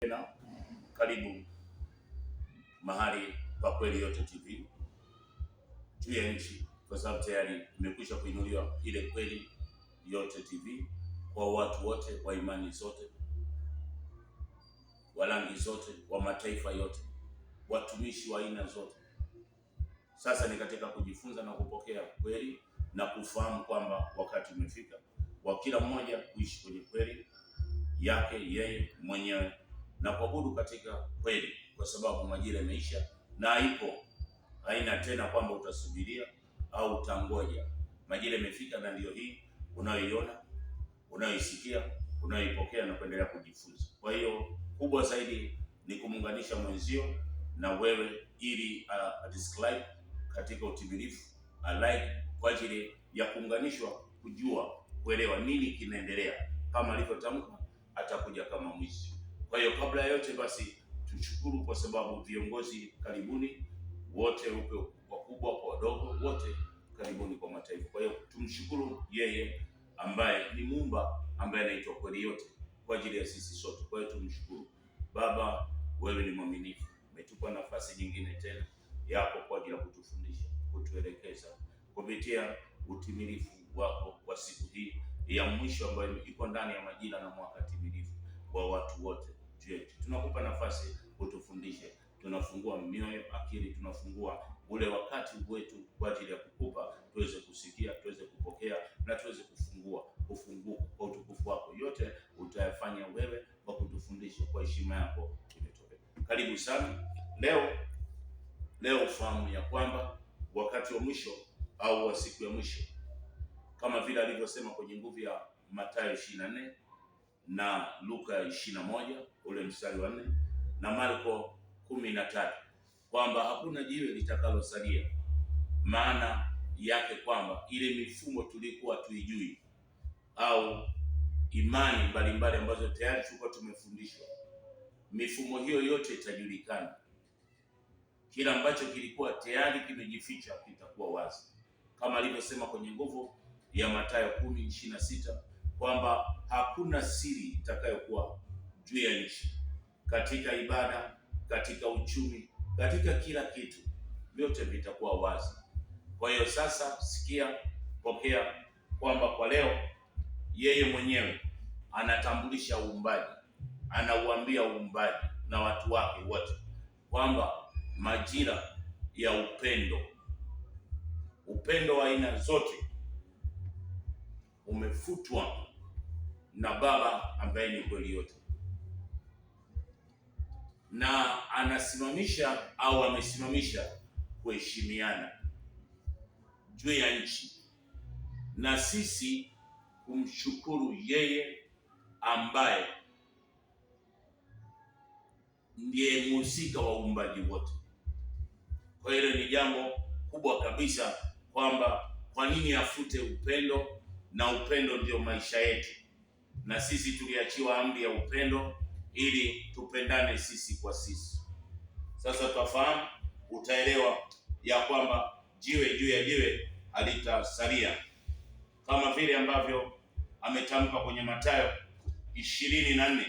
Tena karibu mahali pa Kweli Yote TV juu ya nchi, kwa sababu tayari imekwisha kuinuliwa ile Kweli Yote TV kwa watu wote wa imani zote, wa rangi zote, wa mataifa yote, watumishi wa aina zote. Sasa ni katika kujifunza na kupokea kweli na kufahamu kwamba wakati umefika wa kila mmoja kuishi kwenye kweli yake yeye mwenyewe na kuabudu katika kweli, kwa sababu majira yameisha na haina tena kwamba utasubiria au utangoja. Majira yamefika, na ndio hii unayoiona, unayoisikia, unayoipokea na kuendelea kujifunza. Kwa hiyo kubwa zaidi ni kumuunganisha mwenzio na wewe, ili subscribe katika utimilifu, like kwa ajili ya kuunganishwa, kujua, kuelewa nini kinaendelea. Kama alivyotamka, atakuja kama mwizi. Kwa hiyo kabla ya yote basi tushukuru, kwa sababu viongozi karibuni wote, wakubwa kwa wadogo, wote karibuni kwa mataifa. Kwa hiyo tumshukuru yeye ambaye ni Muumba, ambaye anaitwa Kweli Yote kwa ajili ya sisi sote. Kwa hiyo tumshukuru Baba, wewe ni mwaminifu, umetupa nafasi nyingine tena yako kwa ajili ya kutufundisha, kutuelekeza kupitia utimilifu wako kwa siku hii ya mwisho ambayo iko ndani ya majira na mwaka timilifu wa watu wote juu yetu. Tunakupa nafasi utufundishe, tunafungua mioyo, akili, tunafungua ule wakati wetu kwa ajili ya kukupa, tuweze kusikia, tuweze kupokea na tuweze kufunguka kwa utukufu wako. Yote utayafanya wewe kwa kutufundisha, kwa heshima yako imetokea. Karibu sana. Leo ufahamu ya kwamba wakati wa mwisho au wa siku ya mwisho, kama vile alivyosema kwenye nguvu ya Mathayo 24 na Luka 21 ule mstari wa 4 na Marko 13, kwamba hakuna jiwe litakalosalia. Maana yake kwamba ile mifumo tulikuwa tuijui, au imani mbalimbali ambazo tayari tulikuwa tumefundishwa, mifumo hiyo yote itajulikana. Kila ambacho kilikuwa tayari kimejificha kitakuwa wazi, kama alivyosema kwenye nguvu ya Mathayo 10:26 kwamba hakuna siri itakayokuwa juu ya nchi, katika ibada, katika uchumi, katika kila kitu, vyote vitakuwa wazi. Kwa hiyo sasa sikia, pokea kwamba kwa leo yeye mwenyewe anatambulisha uumbaji, anauambia uumbaji na watu wake wote kwamba majira ya upendo wa aina zote umefutwa na Baba ambaye ni Kweli Yote, na anasimamisha au amesimamisha kuheshimiana juu ya nchi, na sisi kumshukuru yeye ambaye ndiye mhusika wa uumbaji wote. Kwa hiyo ni jambo kubwa kabisa kwamba kwa nini afute upendo, na upendo ndio maisha yetu, na sisi tuliachiwa amri ya upendo ili tupendane sisi kwa sisi. Sasa tutafahamu, utaelewa ya kwamba jiwe juu ya jiwe halitasalia, kama vile ambavyo ametamka kwenye Mathayo 24.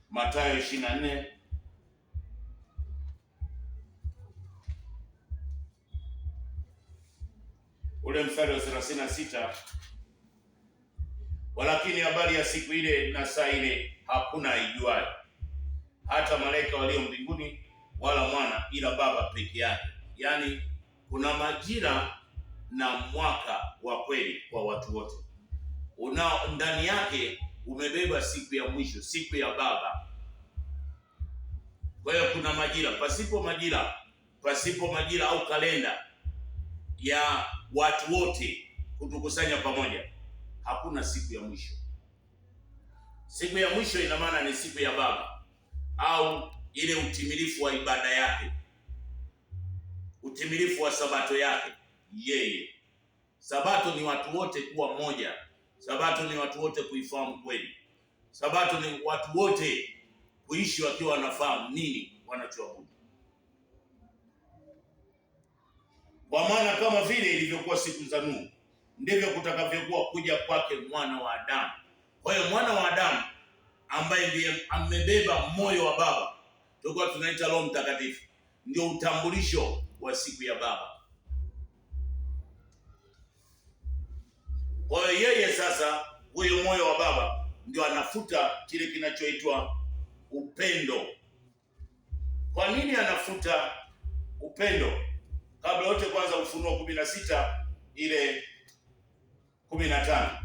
Mathayo 24 ule mstari wa 36, walakini habari ya siku ile na saa ile hakuna aijuaye, hata malaika walio mbinguni wala mwana, ila Baba peke yake. Yaani kuna majira na mwaka wa kweli kwa watu wote, unao ndani yake umebeba siku ya mwisho, siku ya Baba. Kwa hiyo kuna majira, pasipo majira au kalenda ya watu wote kutukusanya pamoja, hakuna siku ya mwisho. Siku ya mwisho ina maana ni siku ya Baba, au ile utimilifu wa ibada yake, utimilifu wa sabato yake yeye. Sabato ni watu wote kuwa moja, sabato ni watu wote kuifahamu kweli, sabato ni watu wote kuishi wakiwa wanafahamu nini wanachoabudu. Kwa maana kama vile ilivyokuwa siku za Nuhu, ndivyo kutakavyokuwa kuja kwake Mwana wa Adamu. Kwa hiyo mwana wa Adamu ambaye ndiye amebeba moyo wa Baba, tulikuwa tunaita Roho Mtakatifu, ndio utambulisho wa siku ya Baba. Kwa hiyo yeye sasa, huyo moyo wa Baba ndio anafuta kile kinachoitwa upendo. Kwa nini anafuta upendo? Kabla yote, kwanza Ufunuo 16 ile 15.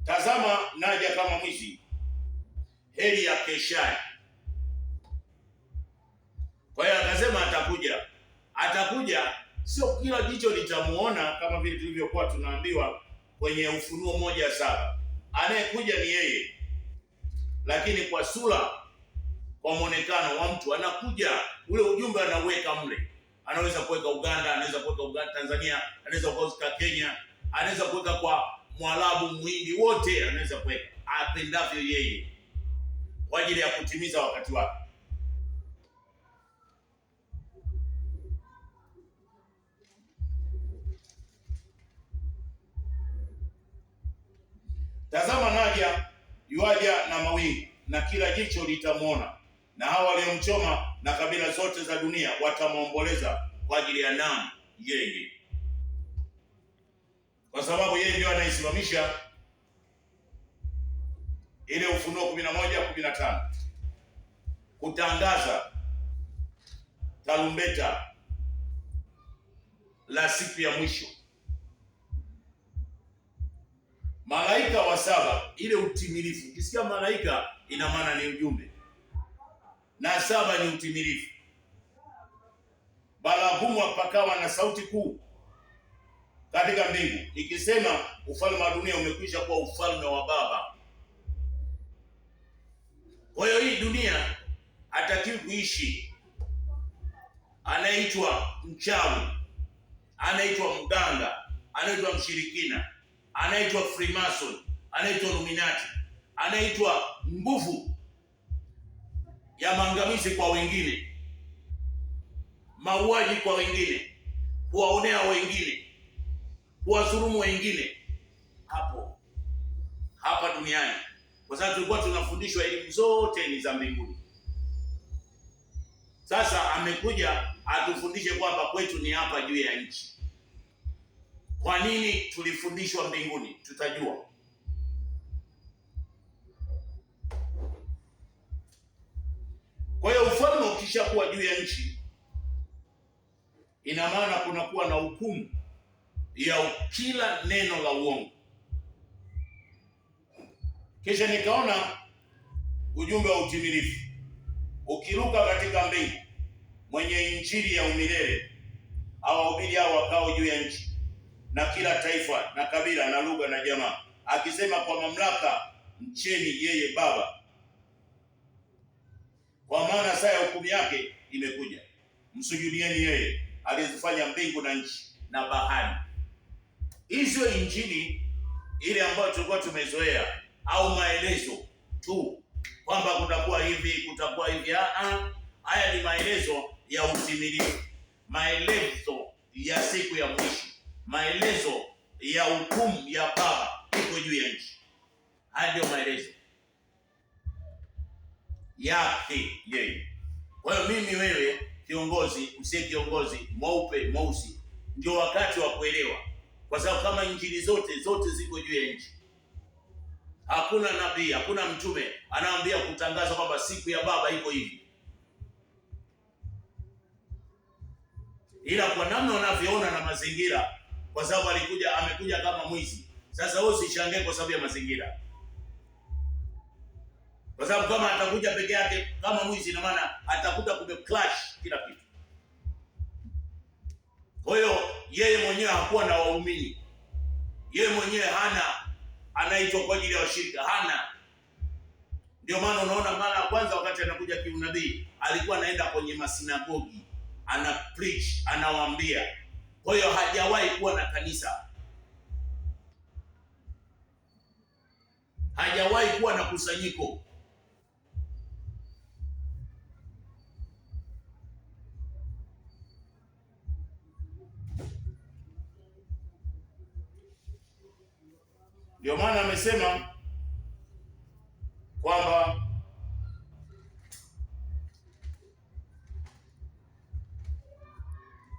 Tazama, naja kama mwizi, heri ya keshaye. Kwa hiyo akasema atakuja, sio kila jicho litamuona, kama vile tulivyokuwa tunaambiwa kwenye Ufunuo 1:7. Anayekuja ni yeye, lakini kwa sura, kwa muonekano wa mtu anakuja. Ule ujumbe anaweka mle, anaweza kuweka Uganda, anaweza kuweka Tanzania, anaweza kuweka Kenya, anaweza kuweka kwa Mwarabu, Muhindi, wote anaweza kuweka apendavyo yeye, kwa ajili ya kutimiza wakati wake. Tazama, naja yuaja na mawingu, na kila jicho litamwona, na hao waliomchoma, na kabila zote za dunia watamwomboleza kwa ajili ya namu yeye, kwa sababu yeye ndio anaisimamisha ile Ufunuo 11:15 kutangaza tarumbeta la siku ya mwisho. Malaika wa 7, ile utimilifu. Ukisikia malaika, ina maana ni ujumbe, na 7 ni utimilifu. Baragumu pakawa na sauti kuu katika mbingu ikisema, ufalme wa dunia umekwisha kuwa ufalme wa Baba. Kwa hiyo hii dunia hatakiwi kuishi anaitwa mchawi, anaitwa mganga, anaitwa mshirikina, anaitwa Freemason, anaitwa Illuminati, anaitwa nguvu ya maangamizi kwa wengine, mauaji kwa wengine, kuwaonea wengine, kuwadhulumu wengine hapa duniani, kwa sababu tulikuwa tunafundishwa elimu zote ni za mbinguni. Sasa amekuja atufundishe kwamba kwetu ni hapa juu ya nchi. Kwa nini tulifundishwa mbinguni? Tutajua. Kwa hiyo ufalme ukishakuwa juu ya nchi, ina maana kunakuwa na hukumu ya kila neno la uongo. Kisha nikaona ujumbe wa utimilifu ukiruka katika mbingu, mwenye injili ya umilele awahubiri hao wakao juu ya nchi, na kila taifa na kabila na lugha na jamaa, akisema kwa mamlaka, mcheni yeye Baba, kwa maana saa ya hukumu yake imekuja. Msujudieni yeye aliyezifanya mbingu na nchi na bahari. Hizo injili ile ambayo tulikuwa tumezoea, au maelezo tu kwamba kutakuwa hivi, kutakuwa hivi. Haya ni maelezo ya utimilifu, maelezo ya siku ya mwisho, maelezo ya hukumu ya Baba iko juu ya nchi. Haya ndio maelezo yake yeye. Kwa hiyo mimi, wewe, kiongozi, usiye kiongozi, mweupe, mweusi, ndio wakati wa kuelewa, kwa sababu kama injili zote ziko juu ya nchi. Hakuna nabii, hakuna mtume anaambia kutangaza kwamba siku ya Baba iko hivi, ila kwa namna unavyoona na mazingira, kwa sababu amekuja kama mwizi. Sasa wewe usishangae kwa sababu ya mazingira, kwa sababu kama atakuja peke yake kama mwizi, ina maana atakuta clash kila kitu. Kwa hiyo yeye mwenyewe hakuwa na waumini, yeye mwenyewe anaitwa kwa ajili ya washirika, hana. Ndio maana unaona mara ya kwanza wakati anakuja kiunabii, alikuwa anaenda kwenye masinagogi, ana preach, anawaambia. Kwa hiyo hajawahi kuwa na kanisa, hajawahi kuwa na kusanyiko. Ndio maana amesema kwamba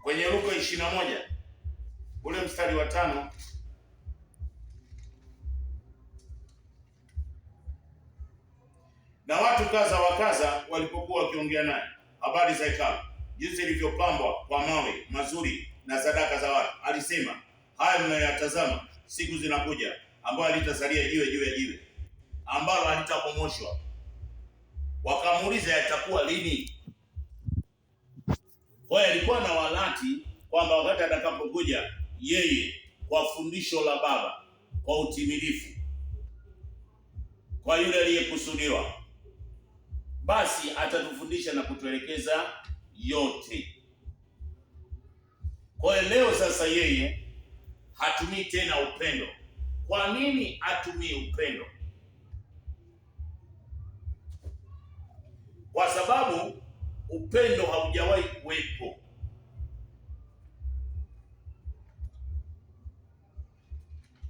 kwenye Luka 21 ule mstari wa 5, na watu kaza wa kaza walipokuwa wakiongea naye habari za hekalu, jinsi ilivyopambwa kwa mawe mazuri na sadaka za watu, alisema, haya mnayoyatazama, siku zinakuja ambayo halitasalia jiwe juu ya jiwe, ambalo halitabomoshwa. Wakamuuliza, yatakuwa lini? Kwa hiyo alikuwa na walati kwamba wakati atakapokuja yeye kwa fundisho la Baba, kwa utimilifu, kwa yule aliyekusudiwa, basi atatufundisha na kutuelekeza yote. Kwa hiyo leo sasa yeye hatumii tena upendo. Kwa nini atumii upendo? Kwa sababu upendo haujawahi kuwepo.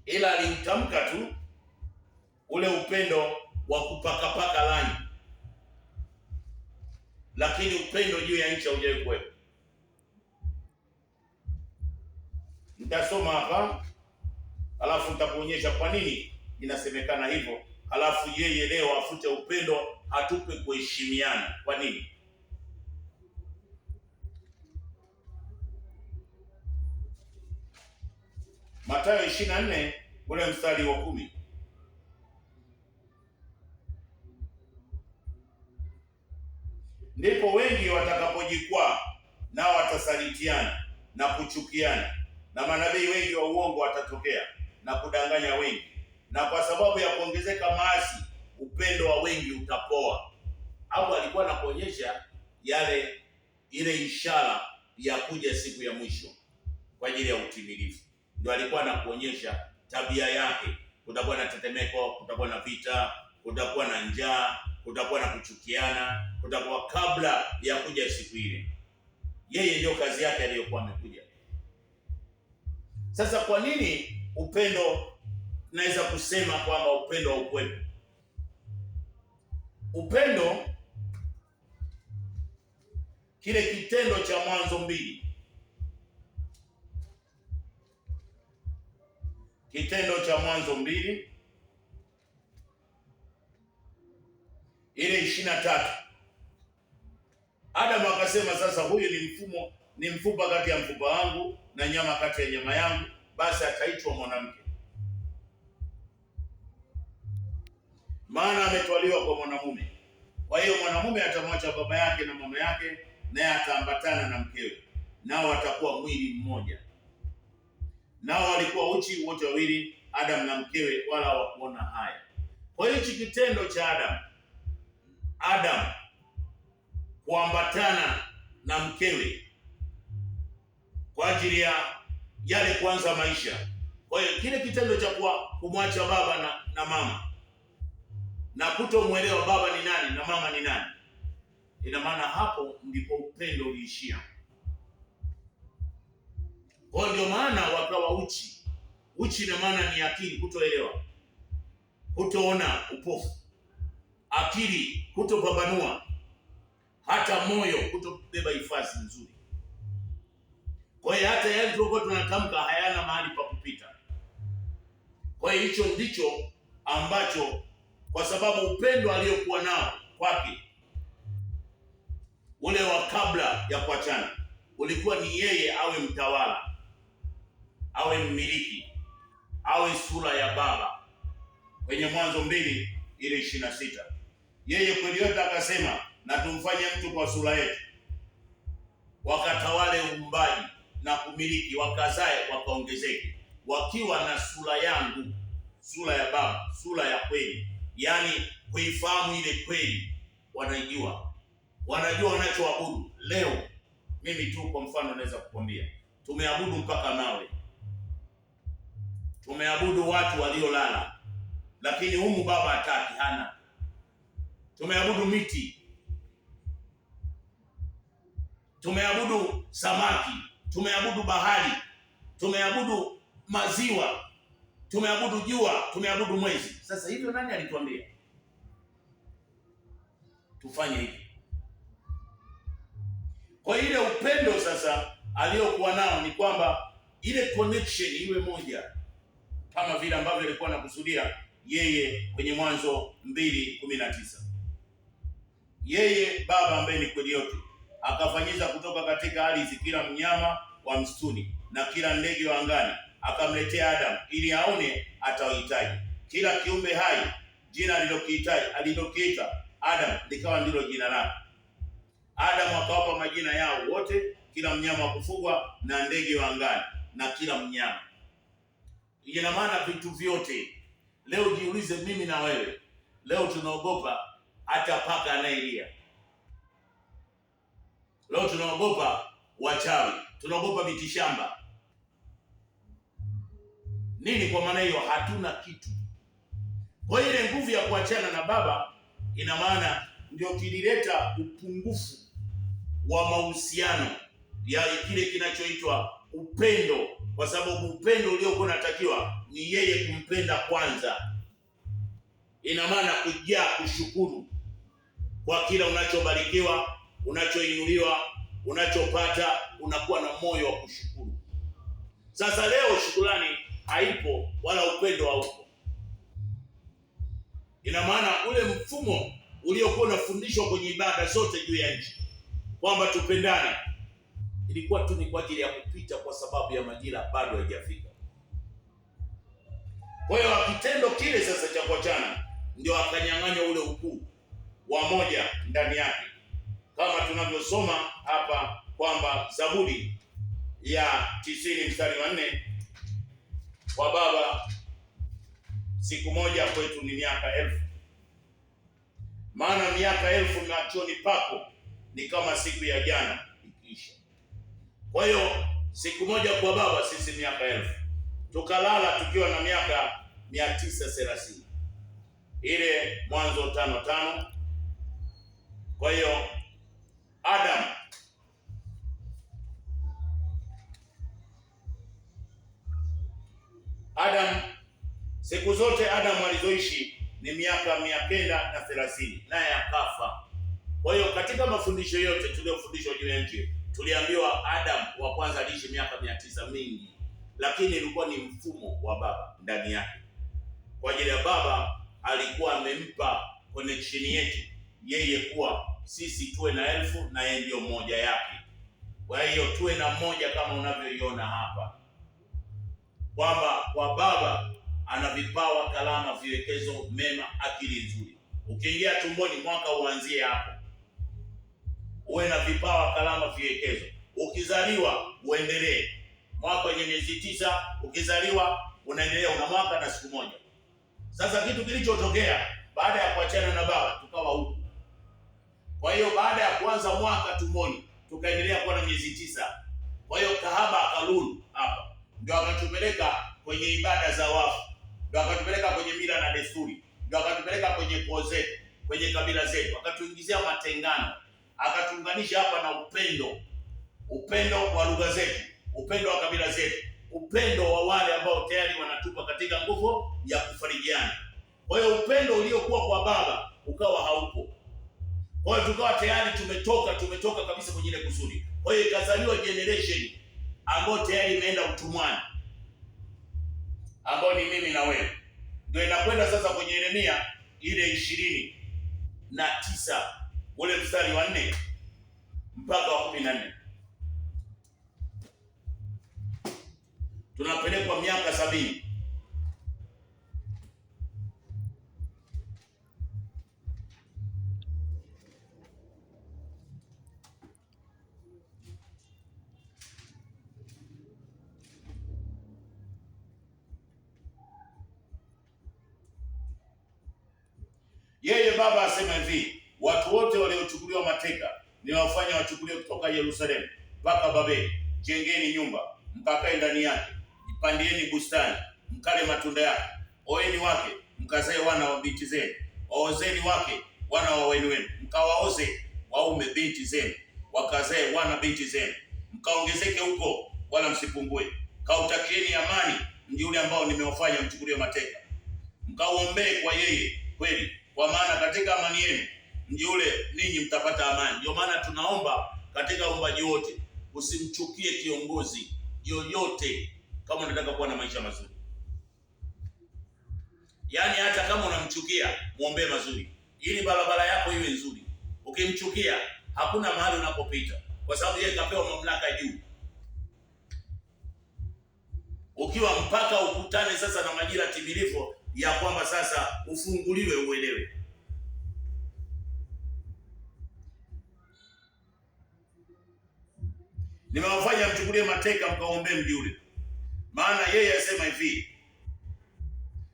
Ila aliutamka tu ule upendo wa kupakapaka rangi, lakini upendo juu ya nchi haujawahi kuwepo. Nitasoma hapa alafu nitakuonyesha kwa nini inasemekana hivyo, alafu yeye leo afute upendo, atupe kuheshimiana. Kwa nini? Mathayo 24 ule mstari wa 10. Ndipo wengi watakapojikwaa, nao watasalitiana na kuchukiana, na manabii wengi wa uongo watatokea na kudanganya wengi, na kwa sababu ya kuongezeka maasi, upendo wa wengi utapoa. Hapo alikuwa anakuonyesha ile ishara ya kuja siku ya mwisho kwa ajili ya utimilifu. Ndio alikuwa anakuonyesha tabia yake. Kutakuwa na tetemeko, kutakuwa na vita, kutakuwa na njaa, kutakuwa na kuchukiana, kutakuwa kabla ya kuja siku ile. Yeye ndio kazi yake aliyokuwa amekuja. Sasa kwa nini upendo, naweza kusema kwamba upendo haukuwepo? Upendo, kile kitendo cha Mwanzo 2, kitendo cha Mwanzo 2 ile 23, Adamu akasema, sasa huyu ni mfupa kati ya mfupa wangu na nyama kati ya nyama yangu, basi ataitwa mwanamke, maana ametwaliwa kwa mwanamume. Kwa hiyo mwanamume atamwacha baba yake na mama yake, naye ataambatana na mkewe, nao watakuwa mwili mmoja. Nao walikuwa uchi wote wawili, Adamu na mkewe, wala hawakuona haya. Kwa hiyo hichi kitendo cha Adamu kuambatana na mkewe kwa ajili ya yale kuanza maisha. Kwa hiyo kile kitendo cha kumwacha baba na mama na kutomwelewa baba ni nani na mama ni nani, ina maana hapo ndipo upendo uliishia. Kwa hiyo ndio maana wakawa uchi. Uchi ina maana ni akili kutoelewa, kutoona upofu, akili kutopambanua, hata moyo kutobeba hifadhi nzuri. Kwa hiyo hata yale tulikuwa tunatamka hayana mahali pa kupita. Kwa hiyo hicho ndicho ambacho, kwa sababu upendo aliyokuwa nao kwake ule wa kabla ya kuachana ulikuwa ni yeye awe mtawala, awe mmiliki, awe sura ya baba. Kwenye Mwanzo 2 ile 26, yeye kweli yote akasema, na tumfanye mtu kwa sura yetu, wakatawale uumbaji na kumiliki, wakazae wakaongezeke, wakiwa na sura yangu, sura ya baba, sura ya kweli. Yaani kuifahamu ile kweli, wanajua wanachoabudu. Leo mimi tu kwa mfano naweza kukwambia, tumeabudu mpaka mawe, tumeabudu watu waliolala, lakini humu baba hataki, hana. Tumeabudu miti, tumeabudu samaki, tumeabudu bahari, tumeabudu maziwa, tumeabudu jua, tumeabudu mwezi. Sasa hivyo nani alituambia tufanye hivi? Kwa ile upendo sasa aliyokuwa nao ni kwamba ile connection iwe moja, kama vile ambavyo alikuwa anakusudia yeye kwenye Mwanzo 2:19. Yeye Baba ambaye ni kweli yote akafanyiza kutoka katika ardhi kila mnyama wa msituni na kila ndege wa angani, akamletea Adamu ili aone atawahitaji. Kila kiumbe hai jina alilokiita Adamu likawa ndilo jina lake. Adamu akawapa majina yao wote, kila mnyama wa kufugwa na ndege wa angani na kila mnyama. Ina maana vitu vyote. Leo jiulize, mimi na wewe leo tunaogopa hata paka anayelia. Leo tunaogopa wachawi, tunaogopa mitishamba. Nini? Kwa maana hiyo hatuna kitu. Kwa ile nguvu ya kuachana na Baba, ina maana ndio kilileta upungufu wa mahusiano ya kile kinachoitwa upendo, kwa sababu upendo uliokuwa unatakiwa ni yeye kumpenda kwanza. Ina maana kujaa kushukuru kwa kila unachobarikiwa, unachoinuliwa, unachopata, unakuwa na moyo wa kushukuru. Sasa leo shukrani haipo wala upendo haupo. Ina maana ule mfumo uliokuwa unafundishwa kwenye ibada zote juu ya nchi kwamba tupendane, ilikuwa tu ni kwa ajili ya kupita, kwa sababu ya majira bado haijafika. Kwa hiyo kitendo kile sasa cha kuachana ndio akanyang'anya ule ukuu wa moja ndani yake, kama tunavyosoma hapa kwamba Zaburi ya 90 mstari wa 4, kwa Baba siku moja kwetu ni miaka 1000, maana miaka 1000 machoni pako ni kama siku ya jana ikiisha. Kwa hiyo siku moja kwa Baba sisi miaka 1000. Tukalala tukiwa na miaka 930, ile Mwanzo 5:5. Kwa hiyo Adam siku zote Adam alizoishi ni miaka 930, naye akafa. Kwa hiyo katika mafundisho yote tuliyofundishwa juu ya nchi, tuliambiwa Adam wa kwanza aliishi miaka 900 mingi, lakini ilikuwa ni mfumo wa Baba ndani yake. Kwa ajili ya Baba alikuwa amempa connection yetu yeye, kuwa sisi tuwe na 1000 na yeye ndio mmoja yake. Kwa hiyo tuwe na mmoja kama unavyoiona hapa, kwamba kwa Baba ana vipawa, kalama, viwekezo mema, akili nzuri. Ukiingia tumboni mwaka uanzie hapo, uwe na vipawa, kalama, viwekezo. Ukizaliwa uendelee mwaka wenye miezi 9, ukizaliwa unaendelea, una mwaka na siku moja. Sasa kitu kilichotokea baada ya kuachana na Baba, tukawa huku. Kwa hiyo baada ya kuanza mwaka tumboni tukaendelea kuwa na miezi 9. Kwa hiyo kahaba akalulu hapa, ndio akatupeleka kwenye ibada za wafu, ndio akatupeleka kwenye mila na desturi, ndio akatupeleka kwenye koo zetu, kwenye kabila zetu, akatuingizia matengano, akatuunganisha hapa na upendo wa lugha zetu, upendo wa kabila zetu, upendo wa wale ambao tayari wanatupa katika nguvu ya kufarijiana. Kwa hiyo upendo uliokuwa kwa Baba ukawa haupo. Kwa hiyo tukawa tayari tumetoka kabisa kwenye ile kusudi. Kwa hiyo ikazaliwa generation ambayo tayari imeenda utumwani, ambao ni mimi na wewe. Ndio inakwenda sasa kwenye Yeremia ile 29 ule mstari wa 4 mpaka wa 14. Tunapelekwa miaka 70. Yeye Baba asema hivi, watu wote waliochukuliwa mateka niwafanya wachukuliwe kutoka Yerusalemu mpaka Babeli. Jengeni nyumba mkakae ndani yake, ipandieni bustani mkale matunda yake, oeni wake mkazae wana wa binti zenu, waozeni wake wana wa wenu wenu, mkawaoze waume binti zenu, wakazae wana binti zenu, mkaongezeke huko wala msipungue. Kautakieni amani mji ule ambao nimewafanya mchukuliwe mateka, mkauombee kwa yeye kweli, kwa maana katika amani yenu mji ule ninyi mtapata amani. Ndio maana tunaomba katika uombaji wote, usimchukie kiongozi yoyote kama unataka kuwa na maisha mazuri. Yaani hata kama unamchukia, muombee mazuri ili barabara yako iwe nzuri. Ukimchukia hakuna mahali unapopita, kwa sababu yeye kapewa mamlaka juu. Ukiwa mpaka ukutane sasa na majira timilifu ya kwamba sasa ufunguliwe, uelewe. Nimewafanya mchukulie mateka, mkaombee mji ule, maana yeye asema hivi,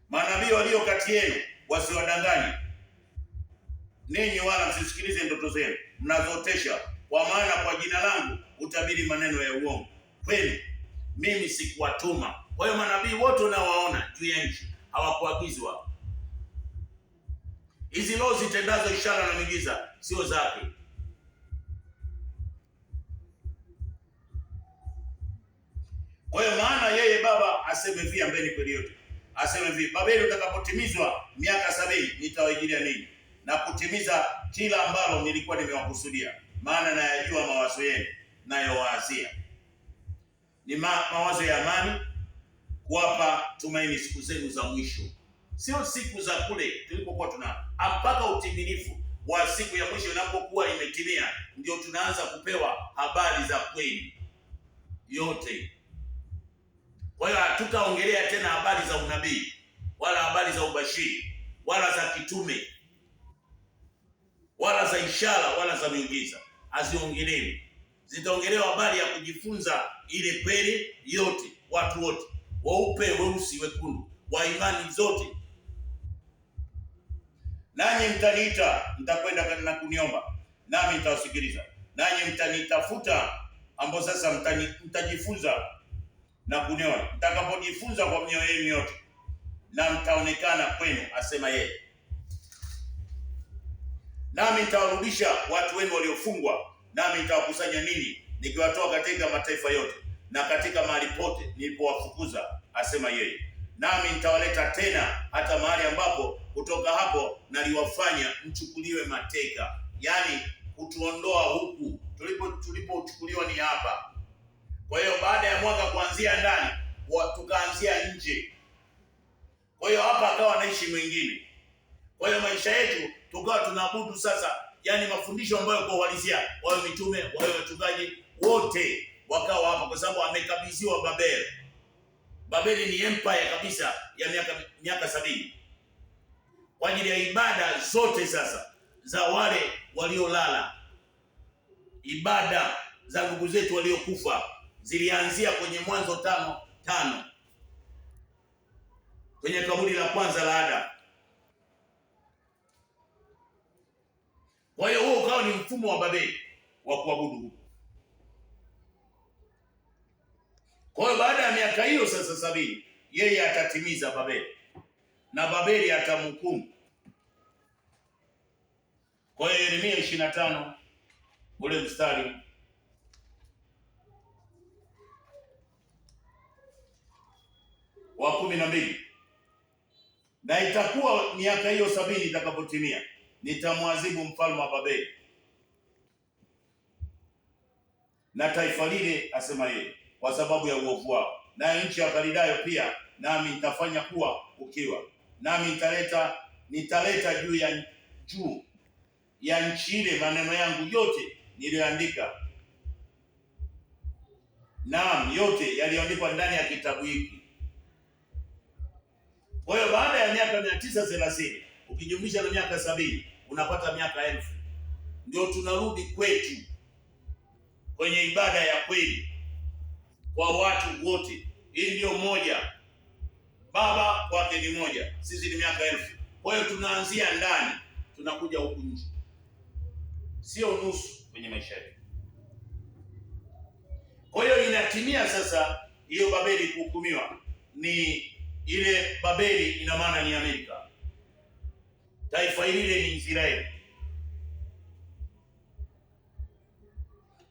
manabii walio kati yenu wasiwadanganye ninyi, wala msisikilize ndoto zenu mnazotesha, kwa maana kwa jina langu utabiri maneno ya uongo kwenu. Mimi sikuwatuma. Kwa hiyo manabii wote unawaona juu ya nchi hawakuagizwa. Hizi roho zitendazo ishara na miujiza sio zake. Kwa hiyo maana yeye Baba aseme hivi, ambeni kweli yote, aseme hivi, Babeli utakapotimizwa miaka 70 nitawaijilia ninyi na kutimiza kila ambalo nilikuwa nimewakusudia, maana nayajua mawazo yenu nayowaazia, ni mawazo ya amani, kuwapa tumaini siku zenu za mwisho. Sio siku za kule tulipokuwa mpaka utimilifu wa siku ya mwisho inapokuwa imetimia, ndio tunaanza kupewa habari za kweli yote. Kwa hiyo hatutaongelea tena habari za unabii wala habari za ubashiri wala za kitume wala za ishara wala za miujiza, haziongelewi. Zitaongelewa habari ya kujifunza ile kweli yote, watu wote, weupe, weusi, wekundu, wa imani zote. Nanyi mtaniita, mtakwenda na kuniomba, nami nitawasikiliza. Nanyi mtanitafuta, ambao sasa mtajifunza na kuniona, mtakapojifunza kwa mioyo yenu yote, na mtaonekana kwenu, asema yeye. Nami nitawarudisha watu wenu waliofungwa, nami nitawakusanya ninyi, nikiwatoa katika mataifa yote na katika mahali pote nilipowafukuza, asema yeye. Nami nitawaleta tena hata mahali ambapo kutoka hapo naliwafanya mchukuliwe mateka. Yaani kutuondoa huku tulipochukuliwa ni hapa. Kwa hiyo baada ya mwaka kuanzia ndani, tukaanzia nje. Kwa hiyo hapa akawa anaishi mwingine. Kwa hiyo maisha yetu tukawa tunaabudu sasa, yani mafundisho ambayo kwa uhalisia, wao mitume, wao wachungaji, wote wakawa hapa, kwa sababu amekabidhiwa Babeli. Babeli ni empire kabisa ya miaka 70 kwa ajili ya ibada zote sasa za wale waliolala. Ibada za ndugu zetu waliokufa zilianzia kwenye Mwanzo 5:5 kwenye kaburi la kwanza la Adamu. Kwa hiyo huo ukawa ni mfumo wa Babeli wa kuabudu huko. Kwa hiyo baada ya miaka hiyo sasa 70, yeye atatimiza Babeli na Babeli atamhukumu. Kwa hiyo Yeremia 25 ule mstari wa 12, na itakuwa miaka hiyo 70 itakapotimia, nitamwadhibu mfalme wa Babeli na taifa lile, asema yeye, kwa sababu ya uovu wao, na nchi ya Kalidayo pia nami nitafanya kuwa ukiwa, nami nitaleta juu ya nchi ile maneno yangu yote niliyoandika, naam, yote yaliyoandikwa ndani ya kitabu hiki. Kwa hiyo baada ya miaka 930 ukijumlisha na miaka 70 unapata miaka 1000. Ndio tunarudi kwetu kwenye ibada ya kweli kwa watu wote. Hii ndio moja, Baba kwake ni moja, sisi ni miaka 1000. Kwa hiyo tunaanzia ndani, tunakuja huku nje, sio nusu kwenye maisha yetu. Kwa hiyo inatimia sasa hiyo Babeli kuhukumiwa. Ni ile Babeli ina maana ni Amerika, taifa hili ni Israeli,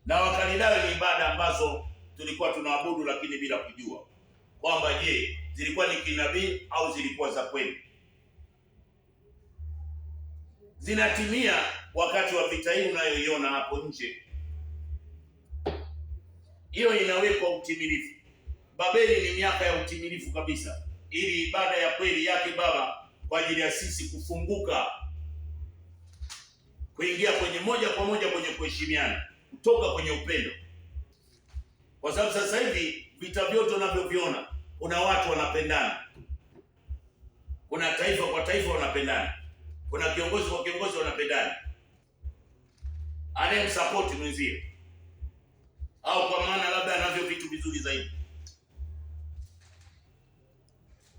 na Wakalidayo ni ibada ambazo tulikuwa tunaabudu lakini bila kujua kwamba je, zilikuwa ni kinabii au zilikuwa za kweli. Zinatimia wakati wa vita hii unayoiona hapo nje. Hiyo inawekwa utimilifu. Babeli ni miaka ya utimilifu kabisa, ili ibada ya kweli yake Baba kwa ajili ya sisi kufunguka, kuingia kwenye moja kwa moja kwenye kuheshimiana, kutoka kwenye upendo. Kwa sababu sasa hivi vita vyote unavyoviona, kuna watu wanapendana, kuna taifa kwa taifa wanapendana, kuna kiongozi kwa kiongozi wanapendana, anayemsupport mwenzie, au kwa maana labda anavyo vitu vizuri zaidi.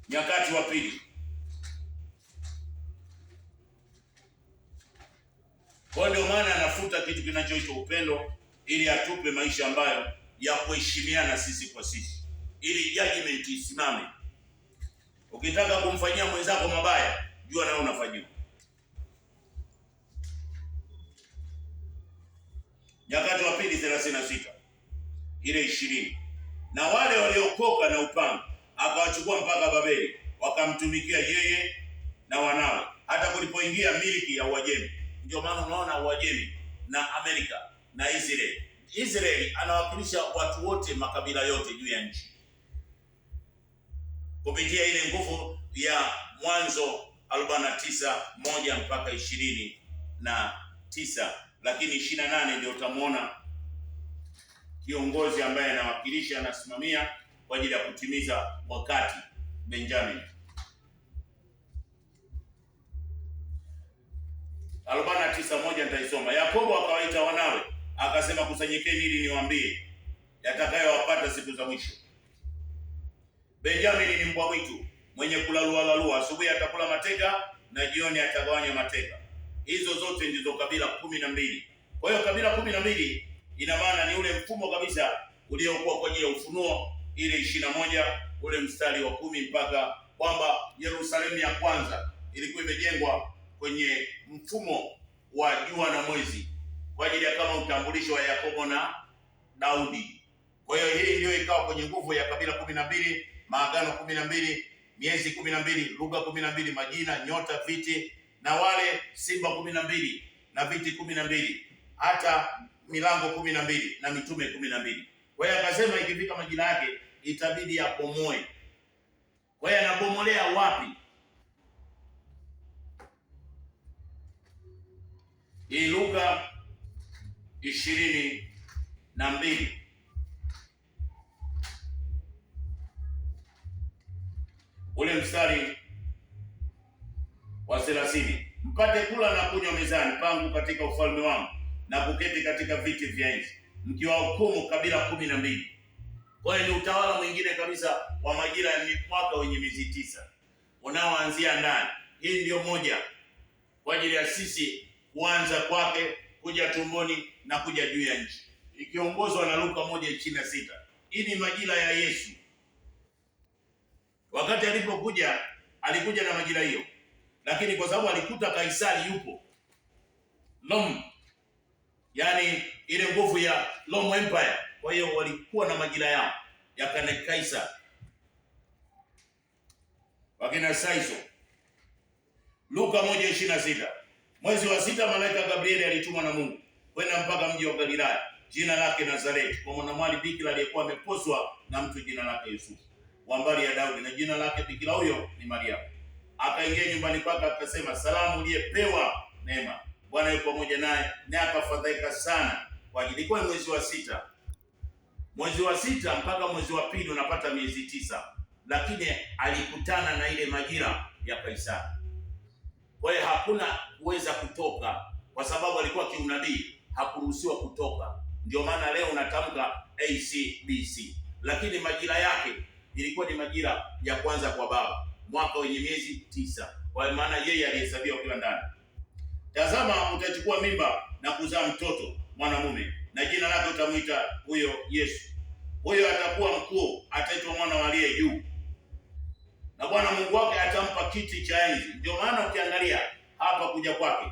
Nyakati wa pili. Kwa ndio maana anafuta kitu kinachoitwa upendo, ili atupe maisha ambayo ya kuheshimiana sisi kwa sisi, ili judgment isimame. Ukitaka kumfanyia mwenzako mabaya, jua nao unafanyiwa. Nyakati wa pili 36 ile 20. Na wale waliokoka na upanga akawachukua mpaka Babeli, wakamtumikia yeye na wanawe, hata kulipoingia miliki ya Uajemi. Ndio maana unaona Uajemi na Amerika na Israeli. Israeli anawakilisha watu wote, makabila yote juu ya nchi, kupitia ile nguvu ya Mwanzo 49:1 mpaka 29, lakini 28 ndio utamwona kiongozi ambaye anawakilisha, anasimamia kwa ajili ya kutimiza wakati, Benjamin. 49:1 nitaisoma. Yakobo akawaita wanawe, akasema, kusanyikeni ili niwaambie yatakayowapata siku za mwisho. Benjamin ni mbwa mwitu mwenye kulalua. Asubuhi atakula mateka na jioni atagawanya mateka. Hizo zote ndizo kabila 12. Kwa hiyo kabila 12 ina maana ni ule mfumo kabisa uliokuwa kwa ajili ya Ufunuo ile 21 ule mstari wa 10, mpaka kwamba Yerusalemu ya kwanza ilikuwa imejengwa kwenye mfumo wa jua na mwezi kwa ajili ya kama utambulisho wa Yakobo na Daudi. Kwa hiyo hii ndio ikawa kwenye nguvu ya kabila 12, maagano 12, miezi 12, lugha 12, majina, nyota, viti na wale simba 12 na viti 12, hata milango 12 na mitume 12. Kwa hiyo akasema ikifika majina yake itabidi yabomoe. Kwa hiyo anabomolea wapi? Hii Luka 22 ule mstari wa 30, mpate kula na kunywa mezani pangu katika ufalme wangu na kuketi katika viti vya enzi, mkiwahukumu kabila 12. Kwa hiyo ni utawala mwingine kabisa wa majira ya mwaka wenye miezi 9 unaoanzia ndani. Hii ndio moja kwa ajili ya sisi kuanza kwake, kuja tumboni na kuja juu ya nchi, ikiongozwa na Luka 1:26. Hii ni majira ya Yesu. Wakati alipokuja alikuja na majira hiyo, lakini kwa sababu alikuta Kaisari yupo Rome, yani ile nguvu ya Rome Empire, kwa hiyo walikuwa na majira yao ya Kaisari, wakina Saizo. Luka 1:26. Mwezi wa 6 malaika Gabrieli alitumwa na Mungu kwenda mpaka mji wa Galilaya, jina lake Nazareti, kwa mwanamwali bikira aliyekuwa ameposwa na mtu jina lake Yusufu, wa mbari ya Daudi, na jina lake bikira huyo ni Maria. Akaingia nyumbani kwake akasema, salamu uliyepewa neema, Bwana yuko pamoja naye, naye akafadhaika sana kwa ajili. Ilikuwa mwezi wa 6. Mwezi wa 6 mpaka mwezi wa pili unapata miezi 9, lakini alikutana na ile majira ya Kaisari. Kwa hiyo hakuna kuweza kutoka, kwa sababu alikuwa kiunabii, hakuruhusiwa kutoka. Ndio maana leo unatamka ACBC, lakini majira yake ilikuwa ni majira ya kwanza kwa Baba, mwaka wenye miezi 9, kwa maana yeye alihesabiwa kwa ndani. Tazama, utachukua mimba na kuzaa mtoto mwanamume, na jina lake utamwita huyo Yesu. Huyo atakuwa mkuu, ataitwa mwana wa aliye juu, na Bwana Mungu wake atampa kiti cha enzi. Ndio maana ukiangalia hapa kuja kwake,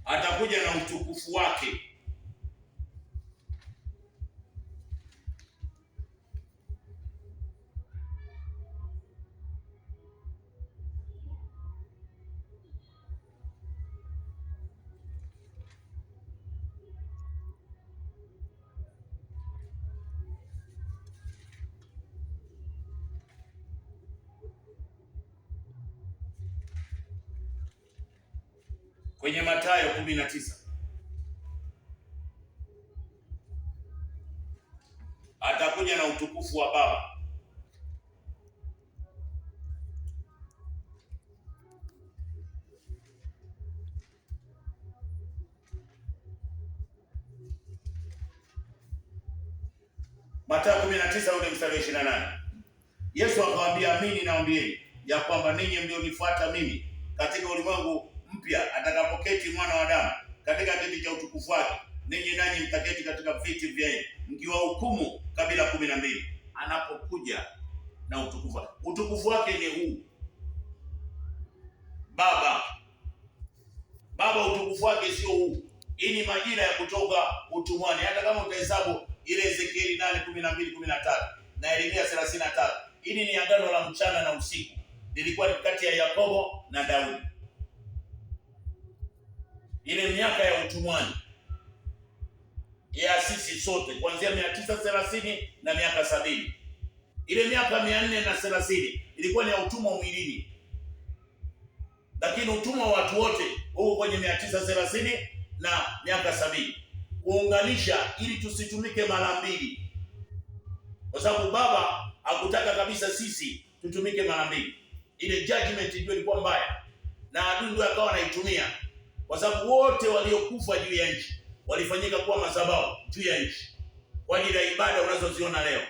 atakuja na utukufu wake. kwenye Mathayo 19. Atakuja na utukufu wa Baba. Mathayo 19 ule mstari 28. Yesu akawaambia, amini nawaambieni ya kwamba ninyi mlionifuata mimi, katika ulimwengu mpya atakapoketi Mwana wa Adamu katika kiti cha utukufu wake, ninyi nanyi mtaketi katika viti vyenu mkiwahukumu kabila 12. Anapokuja na utukufu wake, utukufu wake ni huu. Baba utukufu wake sio huu. Hii ni majira ya kutoka utumwani. Hata kama utahesabu ile Ezekieli 8:12-13 na Yeremia 33, hili ni agano la mchana na usiku. Lilikuwa kati ya Yakobo na Daudi. Ile miaka ya utumwani ya sisi sote kuanzia 930 na miaka 70. Ile miaka 430 ilikuwa ni ya utumwa mwilini. Lakini utumwa wa watu wote huko kwenye 930 na miaka 70. Kuunganisha ili tusitumike mara mbili. Kwa sababu Baba hakutaka kabisa sisi tutumike mara mbili. Ile judgment ndio ilikuwa mbaya. Na adui ndio akawa anaitumia. Kwa sababu wote waliokufa juu ya nchi walifanyika kuwa madhabahu juu ya nchi kwa ajili ya ibada unazoziona leo.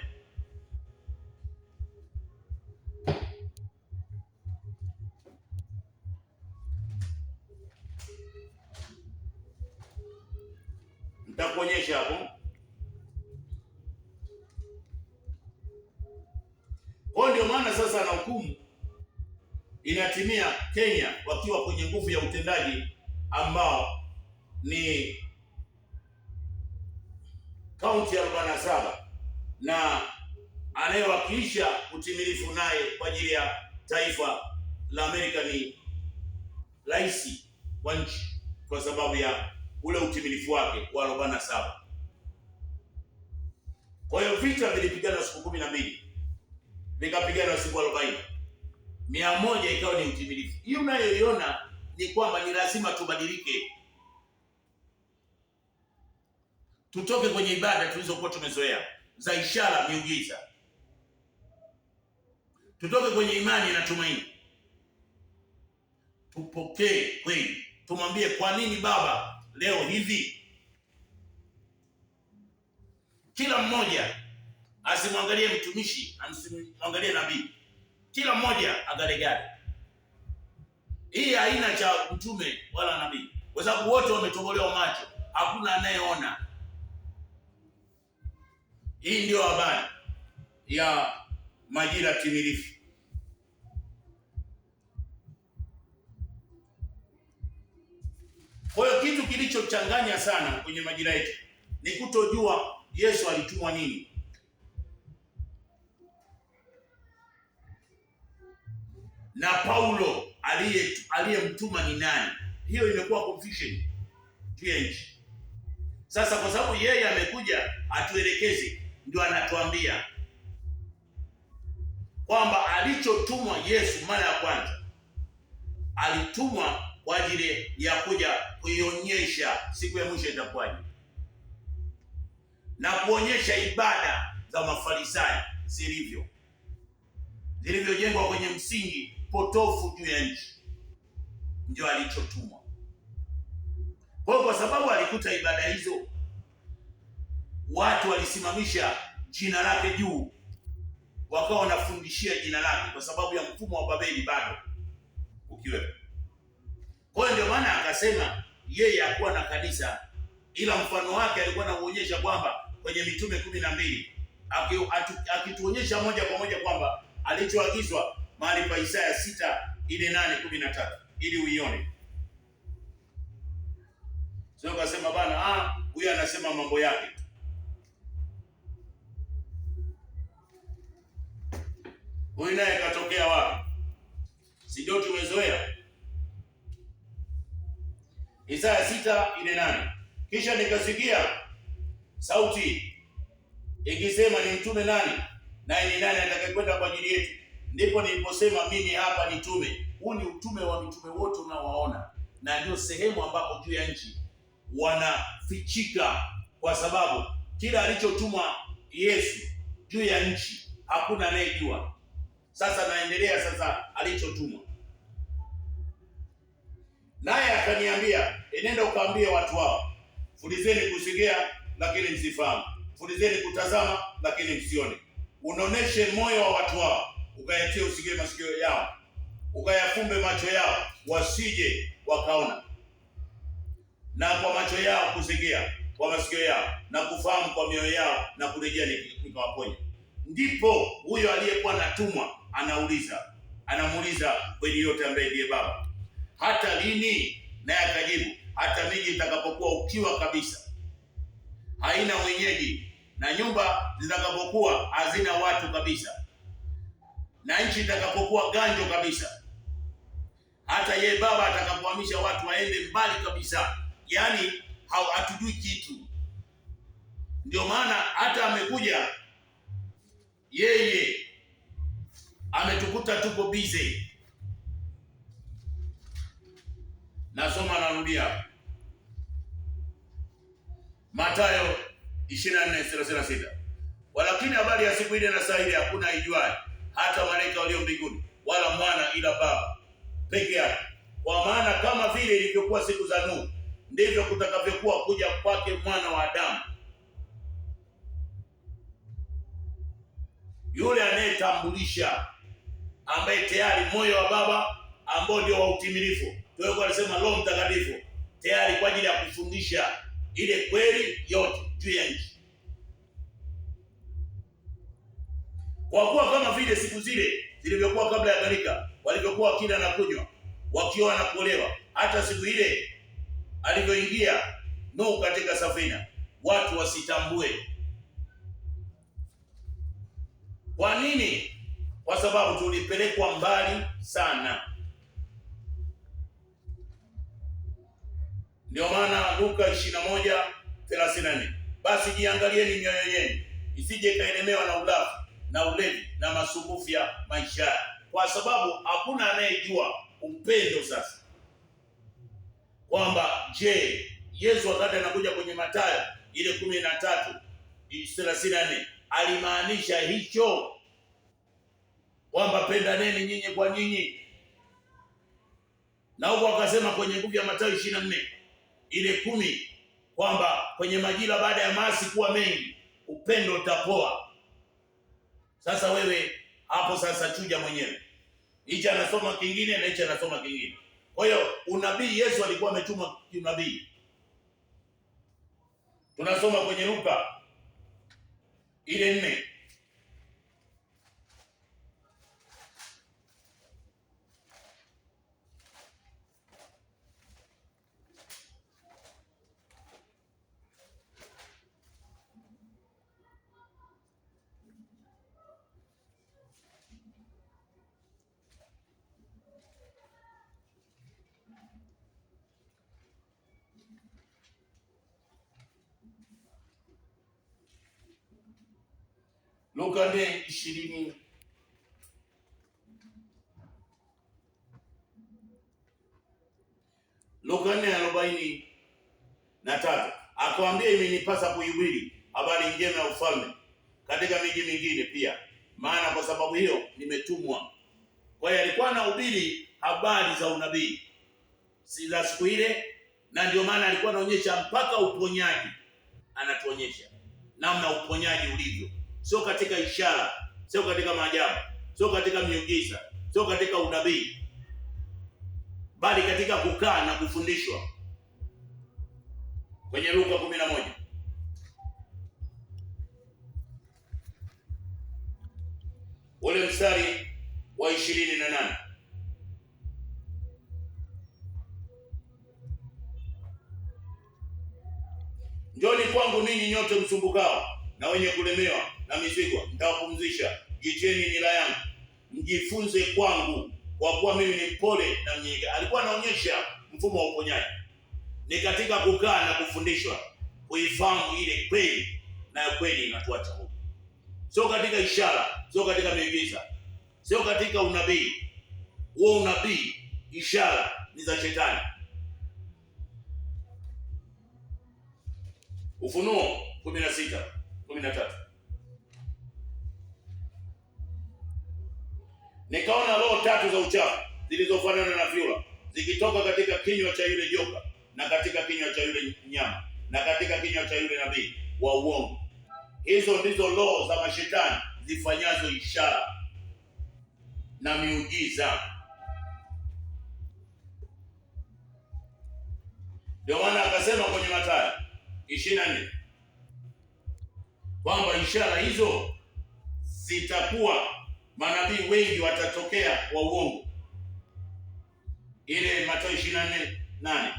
Nitakuonyesha hapo. Kwa ndio maana sasa na hukumu inatimia Kenya wakiwa kwenye nguvu ya utendaji ambao ni kaunti ya 47 na anayewakilisha utimilifu naye kwa ajili ya taifa la Amerika ni rais wa nchi, kwa sababu ya ule utimilifu wake wa 47. Kwa hiyo vita vilipigana siku 12, vikapigana siku 40. 100 ikawa ni utimilifu. Hiyo mnayoiona ni kwamba ni lazima tubadilike. Tutoke kwenye ibada tulizokuwa tumezoea za ishara, miujiza. Tutoke kwenye imani na tumaini. Tupokee kweli. Tumwambie kwa nini Baba leo hivi. Kila mmoja asimwangalie mtumishi, asimwangalie nabii. Kila mmoja agalegale. Hii haina cha mtume wala nabii, kwa sababu wote wametobolewa macho, hakuna anayeona. Hii ndio habari ya majira timilifu. Kwa hiyo kitu kilichochanganya sana kwenye majira yetu ni kutojua Yesu alitumwa nini. Na Paulo aliyemtuma ni nani? Hiyo imekuwa confusion juu ya nchi. Sasa kwa sababu yeye amekuja atuelekeze, ndio anatuambia kwamba alichotumwa Yesu mara ya kwanza, alitumwa kwa ajili ya kuja kuionyesha siku ya mwisho itakuwaje, na kuonyesha ibada za Mafarisayo zilivyojengwa kwenye msingi potofu juu ya nchi. Ndio alichotumwa. Kwa sababu alikuta ibada hizo, watu walisimamisha jina lake juu, wakawa wanafundishia jina lake, kwa sababu ya mfumo wa Babeli bado ukiwepo. Kwa hiyo ndio maana akasema yeye hakuwa na kanisa, ila mfano wake alikuwa anaonyesha kwamba kwenye mitume 12 akituonyesha moja kwa moja kwamba alichoagizwa mahali pa Isaya 6:8-13 ili uione. Sio kasema bana, huyu anasema mambo yake. Huyu naye katokea wapi? Si ndio tumezoea? Isaya 6:8. Kisha nikasikia sauti ikisema, ni mtume nani? Naye ni nani atakayekwenda kwa ajili yetu? Ndipo niliposema mimi hapa nitume. Huu ni utume wa mitume wote unaowaona. na ndio sehemu ambapo juu ya nchi wanafichika, kwa sababu kila alichotumwa Yesu juu ya nchi hakuna anayejua. Sasa naendelea sasa alichotumwa, naye akaniambia, enenda ukaambie watu hao, fulizeni kusikia lakini msifahamu, fulizeni kutazama lakini msione. Unaoneshe moyo wa watu hao, ukayatie usikie masikio yao, ukayafumbe macho yao, wasije wakaona, na kwa macho yao kusikia, kwa masikio yao na kufahamu kwa mioyo yao, na kurejea nikawaponya. Ndipo huyo aliyekuwa anatumwa anamuuliza kweli yote ambaye ndiye Baba, hata lini? Naye akajibu, hata miji itakapokuwa ukiwa kabisa, haina wenyeji, na nyumba zitakapokuwa hazina watu kabisa, na nchi itakapokuwa ganjo kabisa, hata yeye Baba atakapohamisha watu waende mbali kabisa. Yaani hatujui kitu. Ndio maana hata amekuja yeye ametukuta tuko busy. Nasoma, narudia Mathayo 24:36. Walakini habari ya siku ile na saa ile hakuna aijuaye, hata malaika walio mbinguni, wala mwana, ila Baba peke yake. Kwa maana kama vile ilivyokuwa siku za Nuhu, ndivyo kutakavyokuwa kuja kwake Mwana wa Adamu. Yule anayetambulisha, ambaye tayari moyo wa Baba ambao ndio wa utimilifu, tuweko alisema Roho Mtakatifu tayari kwa ajili ya kufundisha ile kweli yote juu ya nchi. Kwa kuwa kama vile siku zile zilivyokuwa kabla ya gharika, walivyokuwa wakila na kunywa, wakioa na kuolewa, hata siku ile alivyoingia Nuhu katika safina, watu wasitambue. Kwa nini? Kwa sababu tulipelekwa mbali sana. Ndio maana Luka 21:34, basi jiangalieni mioyo yenu isije ikaelemewa na ulafi na ulevi na masumbufu ya maisha, kwa sababu hakuna anayejua upendo. Sasa kwamba je, Yesu wakati anakuja kwenye Mathayo ile 13:34 alimaanisha hicho kwamba pendaneni nyinyi kwa nyinyi, na huko akasema kwenye nguvu ya Mathayo 24 ile 10 kwamba kwenye majira baada ya maasi kuwa mengi upendo utapoa. Sasa wewe hapo sasa chuja mwenyewe, hichi anasoma kingine na hichi anasoma kingine. Kwa hiyo unabii, Yesu alikuwa ametuma unabii. Tunasoma kwenye Luka ile 4, Luka 4:20. Luka 4:43, akawaambia, imenipasa kuihubiri habari njema ya ufalme katika miji mingine pia, maana kwa sababu hiyo nimetumwa. Kwa hiyo alikuwa anahubiri habari za unabii si za siku ile, na ndio maana alikuwa anaonyesha mpaka uponyaji. Anatuonyesha namna uponyaji ulivyo, sio katika ishara, sio katika maajabu, sio katika miujiza, sio katika unabii, bali katika kukaa na kufundishwa. Kwenye Luka 11 ule mstari wa 28, njoni kwangu ninyi nyote msumbukao na wenye kulemewa na mizigo, nitawapumzisha. Jicheni nira yangu, mjifunze kwangu, kwa kuwa mimi ni mpole na mnyenyekevu. Alikuwa anaonyesha mfumo wa uponyaji ni katika kukaa na kufundishwa, kuifahamu ile kweli, na kweli inatuacha huru. Sio katika ishara, sio katika miujiza, sio katika unabii. Huo unabii, ishara ni za shetani. Ufunuo 16:13. Nikaona roho tatu za uchafu zilizofanana na vyura zikitoka katika kinywa cha yule joka na katika kinywa cha yule mnyama na katika kinywa cha yule nabii wa uongo. Hizo ndizo roho za mashetani zifanyazo ishara na miujiza. Ndio maana akasema kwenye Mathayo 24 kwamba ishara hizo zitakuwa, manabii wengi watatokea wa uongo. Ile Mathayo 24:8,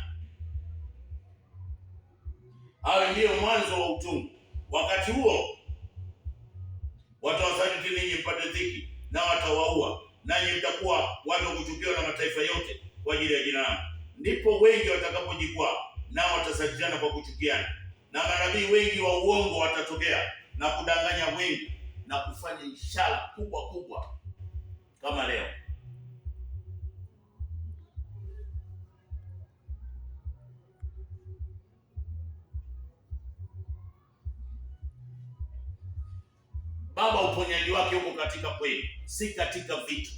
awe ndiyo mwanzo wa utungu. Wakati huo watawasaliti ninyi mpate dhiki, na watawaua, nanyi mtakuwa watu wa kuchukiwa na mataifa yote kwa ajili ya jina langu. Ndipo wengi watakapojikwaa, nao watasalitiana kwa kuchukiana, na manabii wengi wa uongo watatokea na kudanganya wengi, na kufanya ishara kubwa kubwa kama leo. Baba, uponyaji wake uko katika kweli, si katika vitu,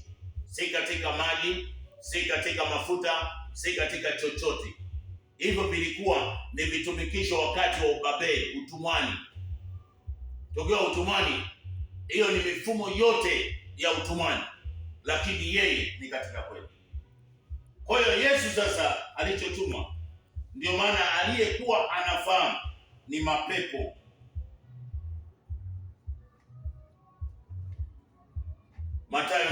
si katika maji, si katika mafuta, si katika chochote. Hivyo vilikuwa ni vitumikisho wakati wa Babeli, utumwani. Tokea utumwani, hiyo ni mifumo yote ya utumwani, lakini yeye ni katika kweli. Kwa hiyo Yesu sasa alichotumwa, ndio maana aliyekuwa anafahamu ni mapepo. Mathayo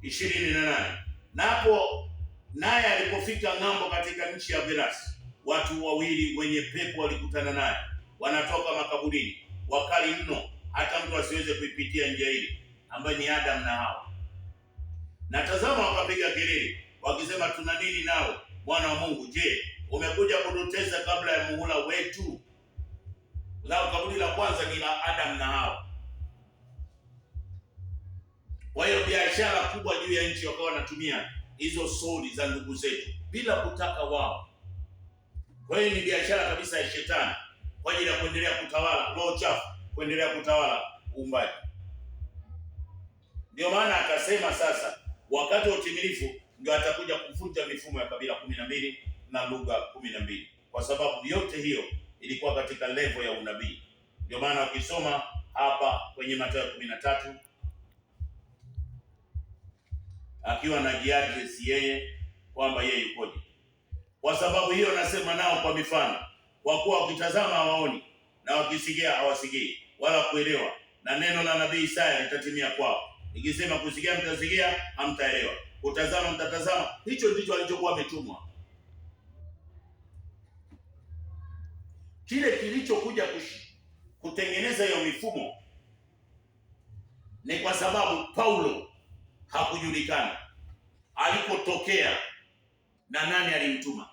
8:28. Napo naye alipofika ng'ambo katika nchi ya Gerasi, watu wawili wenye pepo walikutana naye, wanatoka makaburini, wakali mno, hata mtu asiweze kuipitia njia ile, ambaye ni Adamu na Hawa. Na tazama, wakapiga kelele wakisema, tuna nini nawe, Mwana wa Mungu? Je, umekuja kututesa kabla ya muhula wetu? Lao kaburi la kwanza ni la Adamu na Hawa. Kwa hiyo biashara kubwa juu ya nchi, wakawa wanatumia hizo sodi za ndugu zetu bila kutaka wao. Kwa hiyo ni biashara kabisa ya shetani kwa ajili ya kuendelea kutawala, roho chafu kuendelea kutawala uumbaji. Ndio maana akasema sasa wakati wa utimilifu ndio atakuja kuvunja mifumo ya kabila 12 na lugha 12, kwa sababu yote hiyo ilikuwa katika level ya unabii. Ndio maana ukisoma hapa kwenye Mathayo 13 akiwa na jiadresi yeye kwamba yeye yukoje. Kwa sababu hiyo nasema nao kwa mifano, kwa kuwa wakitazama hawaoni, na wakisikia hawasikii wala kuelewa, na neno la nabii Isaya litatimia kwao, nikisema kusikia mtasikia, hamtaelewa, kutazama mtatazama. Hicho ndicho alichokuwa ametumwa. Kile kilichokuja kutengeneza hiyo mifumo ni kwa sababu Paulo hakujulikana alipotokea na nani alimtuma,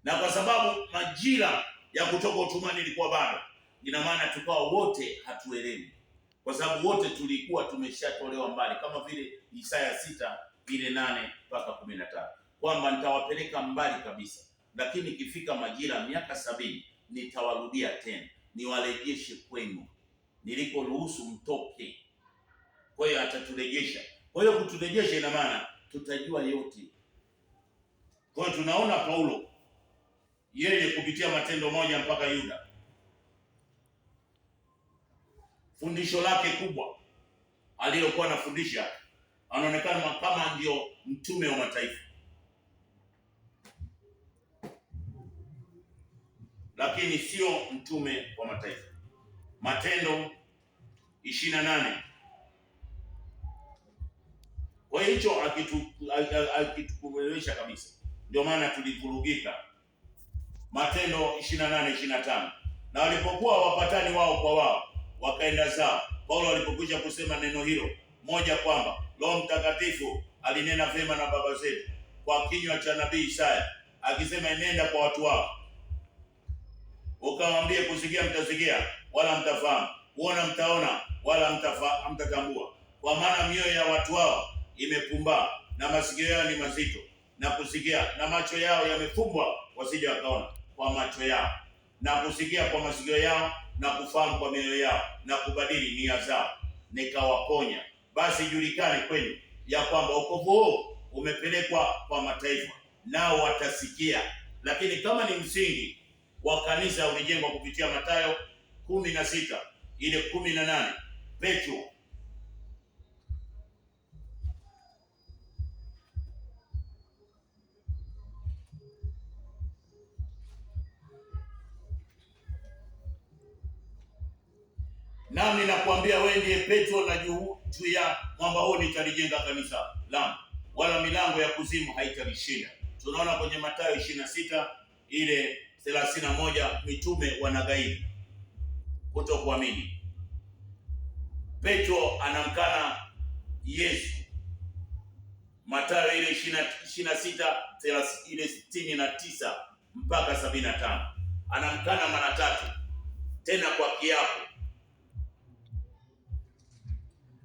na kwa sababu majira ya kutoka utumwani ilikuwa bado, ina maana tukawa wote hatuelewi, kwa sababu wote tulikuwa tumeshatolewa mbali, kama vile Isaya 6:8-15 kwamba nitawapeleka mbali kabisa, lakini ikifika majira miaka 70 nitawarudia tena, niwarejeshe kwenu nilikoruhusu mtoke. Kwa hiyo ataturejesha. Kwa hiyo kuturejesha ina maana tutajua yote. Kwa hiyo tunaona Paulo yeye kupitia Matendo 1 mpaka Yuda, fundisho lake kubwa alilokuwa anafundisha, anaonekana kama ndio mtume wa mataifa, lakini sio mtume wa mataifa. Matendo 28. Kwa hicho akitukuelewesha kabisa, ndio maana tulivurugika. Matendo 28:25. Na walipokuwa wapatani wao kwa wao, wakaenda zao. Paulo alipokwisha kusema neno hilo moja, kwamba Roho Mtakatifu alinena vyema na baba zetu kwa kinywa cha nabii Isaya, akisema, enenda kwa watu wao ukawaambie, kusikia mtasikia wala mtafahamu, kuona mtaona wala hamtatambua, kwa maana mioyo ya watu wao imepumbaa na masikio yao ni mazito na kusikia, na macho yao yamefumbwa wasije wakaona kwa macho yao, na kusikia kwa masikio yao, na kufahamu kwa mioyo yao, na kubadili nia zao, nikawaponya. Basi ijulikane kwenu ya kwamba wokovu huu umepelekwa kwa mataifa, nao watasikia. Lakini kama ni msingi wa kanisa ulijengwa kupitia Mathayo 16 ile 18, Petro nami nakwambia wewe ndiye Petro, na juu ya mwamba huu nitalijenga kanisa langu, wala milango ya kuzimu haitalishinda. Tunaona kwenye Mathayo 26 ile 31, mitume wanagairi kutokuamini. Petro anamkana Yesu. Mathayo ile 26 ile 69 mpaka 75, anamkana mara tatu, tena kwa kiapo.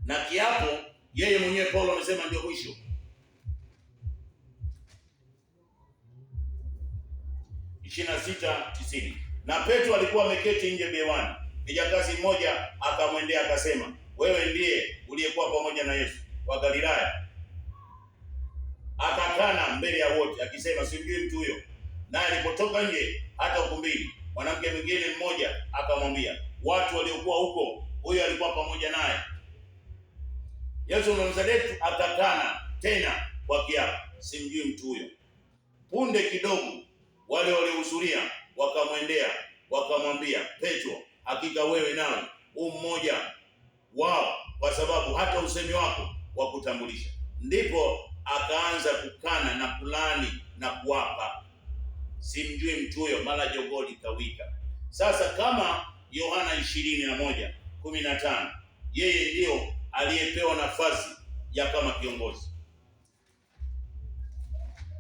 Na kiapo yeye mwenyewe Paulo amesema ndio mwisho. (26:90). Na Petro alikuwa ameketi nje bewani, kijakazi mmoja akamwendea akasema, wewe ndiye uliyekuwa pamoja na Yesu wa Galilaya? Akakana mbele ya wote akisema, simjui mtu huyo. Naye alipotoka nje hata ukumbini, mwanamke mwingine mmoja akamwambia, watu waliokuwa huko, huyo alikuwa pamoja naye. Yesu Mnazareti akakana tena kwa kiapo, simjui mtu huyo. Punde kidogo wale waliohudhuria wakamwendea wakamwambia Petro, hakika wewe nawe mmoja wao, kwa sababu hata usemi wako wa kutambulisha. Ndipo akaanza kukana na kulani na kuapa, simjui mtu huyo, mara jogoo likawika. Sasa kama Yohana 21:15, yeye ndio aliyepewa nafasi ya kama kiongozi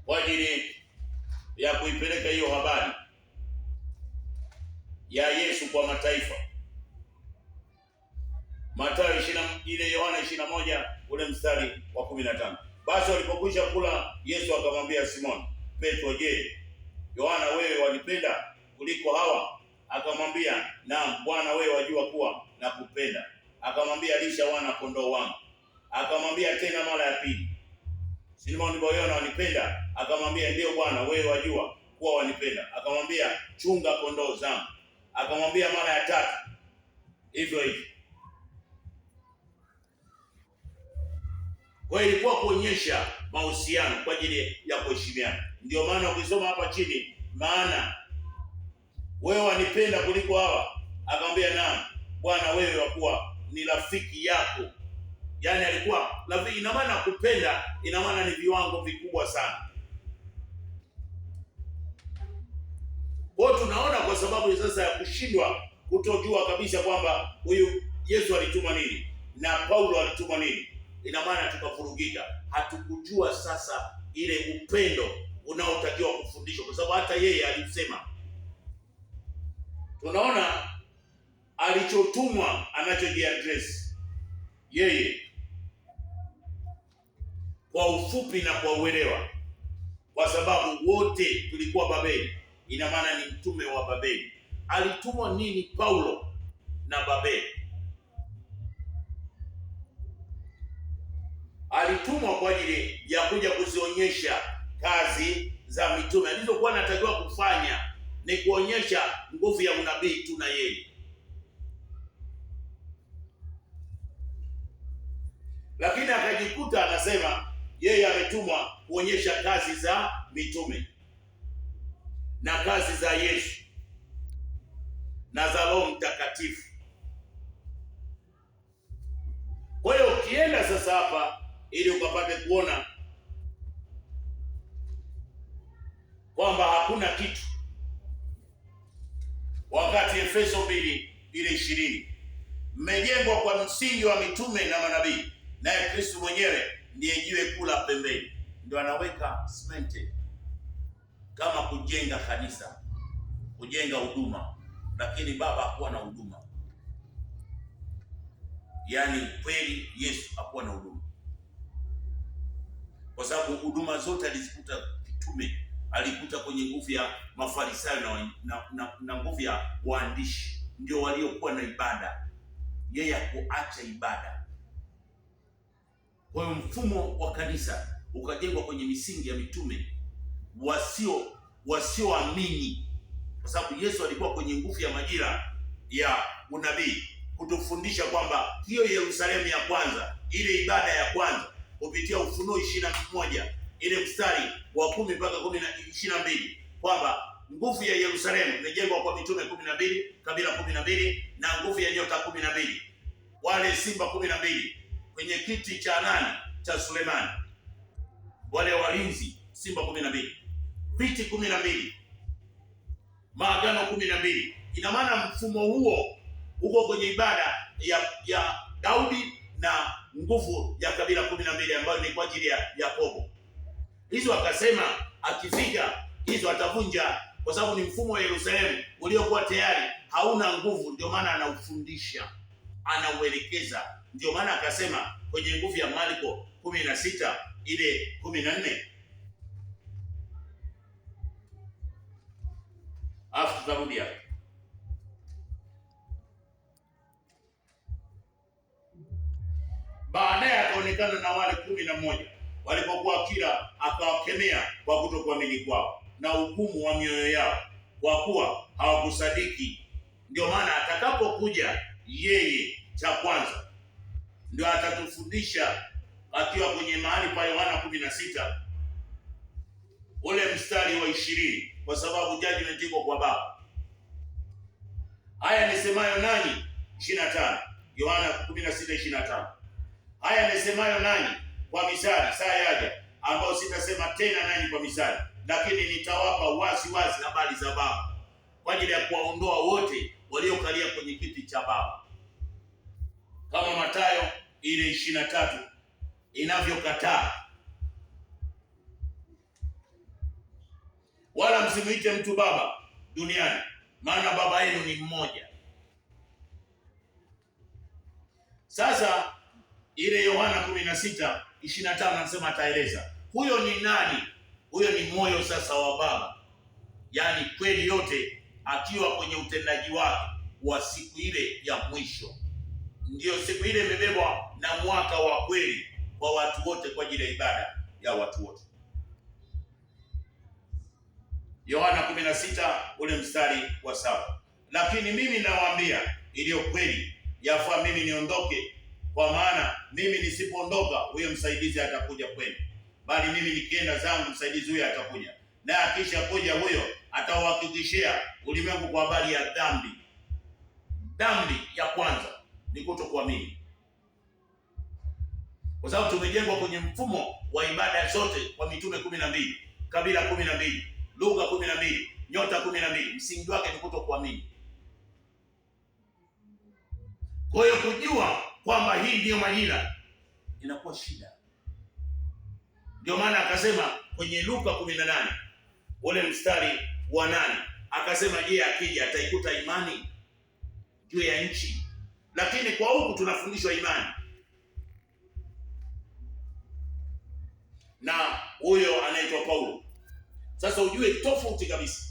kwa ajili ya kuipeleka hiyo habari ya Yesu kwa mataifa. Mathayo ile Yohana 21 ule mstari wa 15. Basi walipokwisha kula, Yesu akamwambia Simoni Petro, je, Yohana wewe wanipenda kuliko hawa? Akamwambia, naam Bwana, wewe wajua kuwa nakupenda. Akamwambia, lisha wana kondoo wangu. Akamwambia tena mara ya pili, Simoni Yohana wanipenda? Akamwambia, ndio Bwana, wewe wajua kuwa wanipenda. Akamwambia, chunga kondoo zangu. Akamwambia mara ya tatu hivyo hivyo. Kwa hiyo ilikuwa kuonyesha mahusiano kwa ajili ya kuheshimiana. Ndio maana ukisoma hapa chini, maana wewe wanipenda kuliko hawa? Akamwambia, naam Bwana, wewe wakuwa ni rafiki yako. Yaani alikuwa rafiki. Ina maana kupenda, ina maana ni viwango vikubwa sana. Kwa tunaona kwa sababu sasa ya kushindwa kutojua kabisa kwamba huyu Yesu alituma nini na Paulo alituma nini, ina maana tukafurugika. Hatukujua sasa ile upendo unaotakiwa kufundishwa, kwa sababu hata yeye alisema. Tunaona alichotumwa anachojiaddress yeye kwa ufupi na kwa uelewa, kwa sababu wote tulikuwa Babeli. Ina maana ni mtume wa Babeli. Alitumwa nini Paulo na Babeli? Alitumwa kwa ajili ya kuja kuzionyesha kazi za mitume. Alizokuwa anatakiwa kufanya ni kuonyesha nguvu ya unabii tu na yeye. Lakini akajikuta anasema yeye ametumwa kuonyesha kazi za mitume na kazi za Yesu na za Roho Mtakatifu. Kwa hiyo ukienda sasa hapa ili ukapate kuona kwamba hakuna kitu, wakati Efeso 2:20, mmejengwa kwa msingi wa mitume na manabii, naye Kristo mwenyewe ndiye jiwe kuu la pembeni. Ndio anaweka simenti kama kujenga kanisa, kujenga huduma. Lakini Baba hakuwa na huduma, yaani kweli Yesu hakuwa na huduma. kwa sababu huduma zote alizikuta mitume, alikuta kwenye nguvu ya Mafarisayo na nguvu ya waandishi, ndio waliokuwa na ibada. Yeye hakuacha ibada. Kwa hiyo mfumo wa kanisa ukajengwa kwenye misingi ya mitume wasioamini, kwa sababu Yesu alikuwa kwenye nguvu ya majira ya unabii kutufundisha kwamba hiyo Yerusalemu ya kwanza, ile ibada ya kwanza kupitia Ufunuo 21 ile mstari wa 10 mpaka 22, kwamba nguvu ya Yerusalemu imejengwa kwa mitume 12, kabila 12 na nguvu ya nyota 12, wale simba 12 kwenye kiti cha nani cha Sulemani, wale walinzi simba 12, viti 12, maagano 12. Ina maana mfumo huo uko kwenye ibada ya Daudi na nguvu ya kabila 12 ambayo ni kwa ajili ya Yakobo. Hizo akasema akifika hizo atavunja, kwa sababu ni mfumo wa Yerusalemu uliokuwa tayari hauna nguvu. Ndio maana anaufundisha, anauelekeza. Ndio maana akasema kwenye nguvu ya Marko 16 ile 14, afu tutarudia. Baadaye akaonekana na wale 11 walipokuwa kila akawakemea kwa kutokuamini kwao na hukumu wa mioyo yao, kwa kuwa hawakusadiki. Ndio maana atakapokuja yeye, cha kwanza ndio atatufundisha akiwa kwenye mahali pa Yohana 16 ule mstari wa 20, kwa sababu judgment iko kwa Baba. Haya nisemayo nanyi 25, Yohana 16:25. Haya nisemayo nanyi kwa misali, saa yaja ambao sitasema tena nanyi kwa misali, lakini nitawapa wazi wazi habari za Baba, kwa ajili ya kuwaondoa wote waliokalia kwenye kiti cha Baba, kama Mathayo ile 23 inavyokataa. Wala msimuite mtu baba duniani, maana baba yenu ni mmoja. Sasa ile Yohana 16:25 anasema, ataeleza huyo ni nani. Huyo ni moyo sasa wa Baba, yaani kweli yote akiwa kwenye utendaji wake wa siku ile ya mwisho. Ndiyo siku ile imebebwa na mwaka wa kweli kwa watu wote, kwa ajili ya ibada ya watu wote. Yohana 16 ule mstari wa 7. Lakini mimi nawaambia iliyo kweli, yafaa mimi niondoke, kwa maana mimi nisipoondoka huyo msaidizi atakuja kwenu, bali mimi nikienda zangu msaidizi huyo atakuja, na akisha kuja huyo atawahakikishia ulimwengu kwa habari ya dhambi. Dhambi ya kwanza ni kutokuamini, kwa sababu tumejengwa kwenye mfumo wa ibada zote kwa mitume 12, kabila 12, lugha 12, nyota 12. Msingi wake ni kutokuamini. Kwa hiyo kujua kwamba hii ndiyo majira inakuwa shida. Ndio maana akasema kwenye Luka 18 ule mstari wa 8, akasema je, akija ataikuta imani juu ya nchi? Lakini kwa huku tunafundishwa imani, na huyo anaitwa Paulo. Sasa ujue tofauti kabisa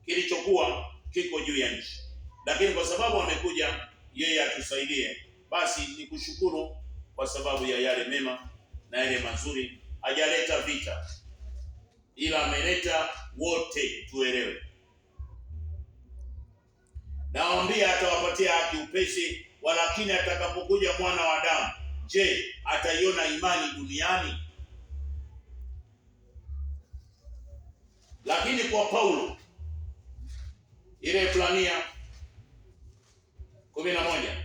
kilichokuwa kiko juu ya nchi, lakini kwa sababu amekuja yeye atusaidie, basi ni kushukuru kwa sababu ya yale mema na yale mazuri. Hajaleta vita, ila ameleta wote tuelewe. Naambia atawapatia haki upesi, walakini atakapokuja mwana wa Adamu, je, ataiona imani duniani? Lakini kwa Paulo ile Ibrania 11,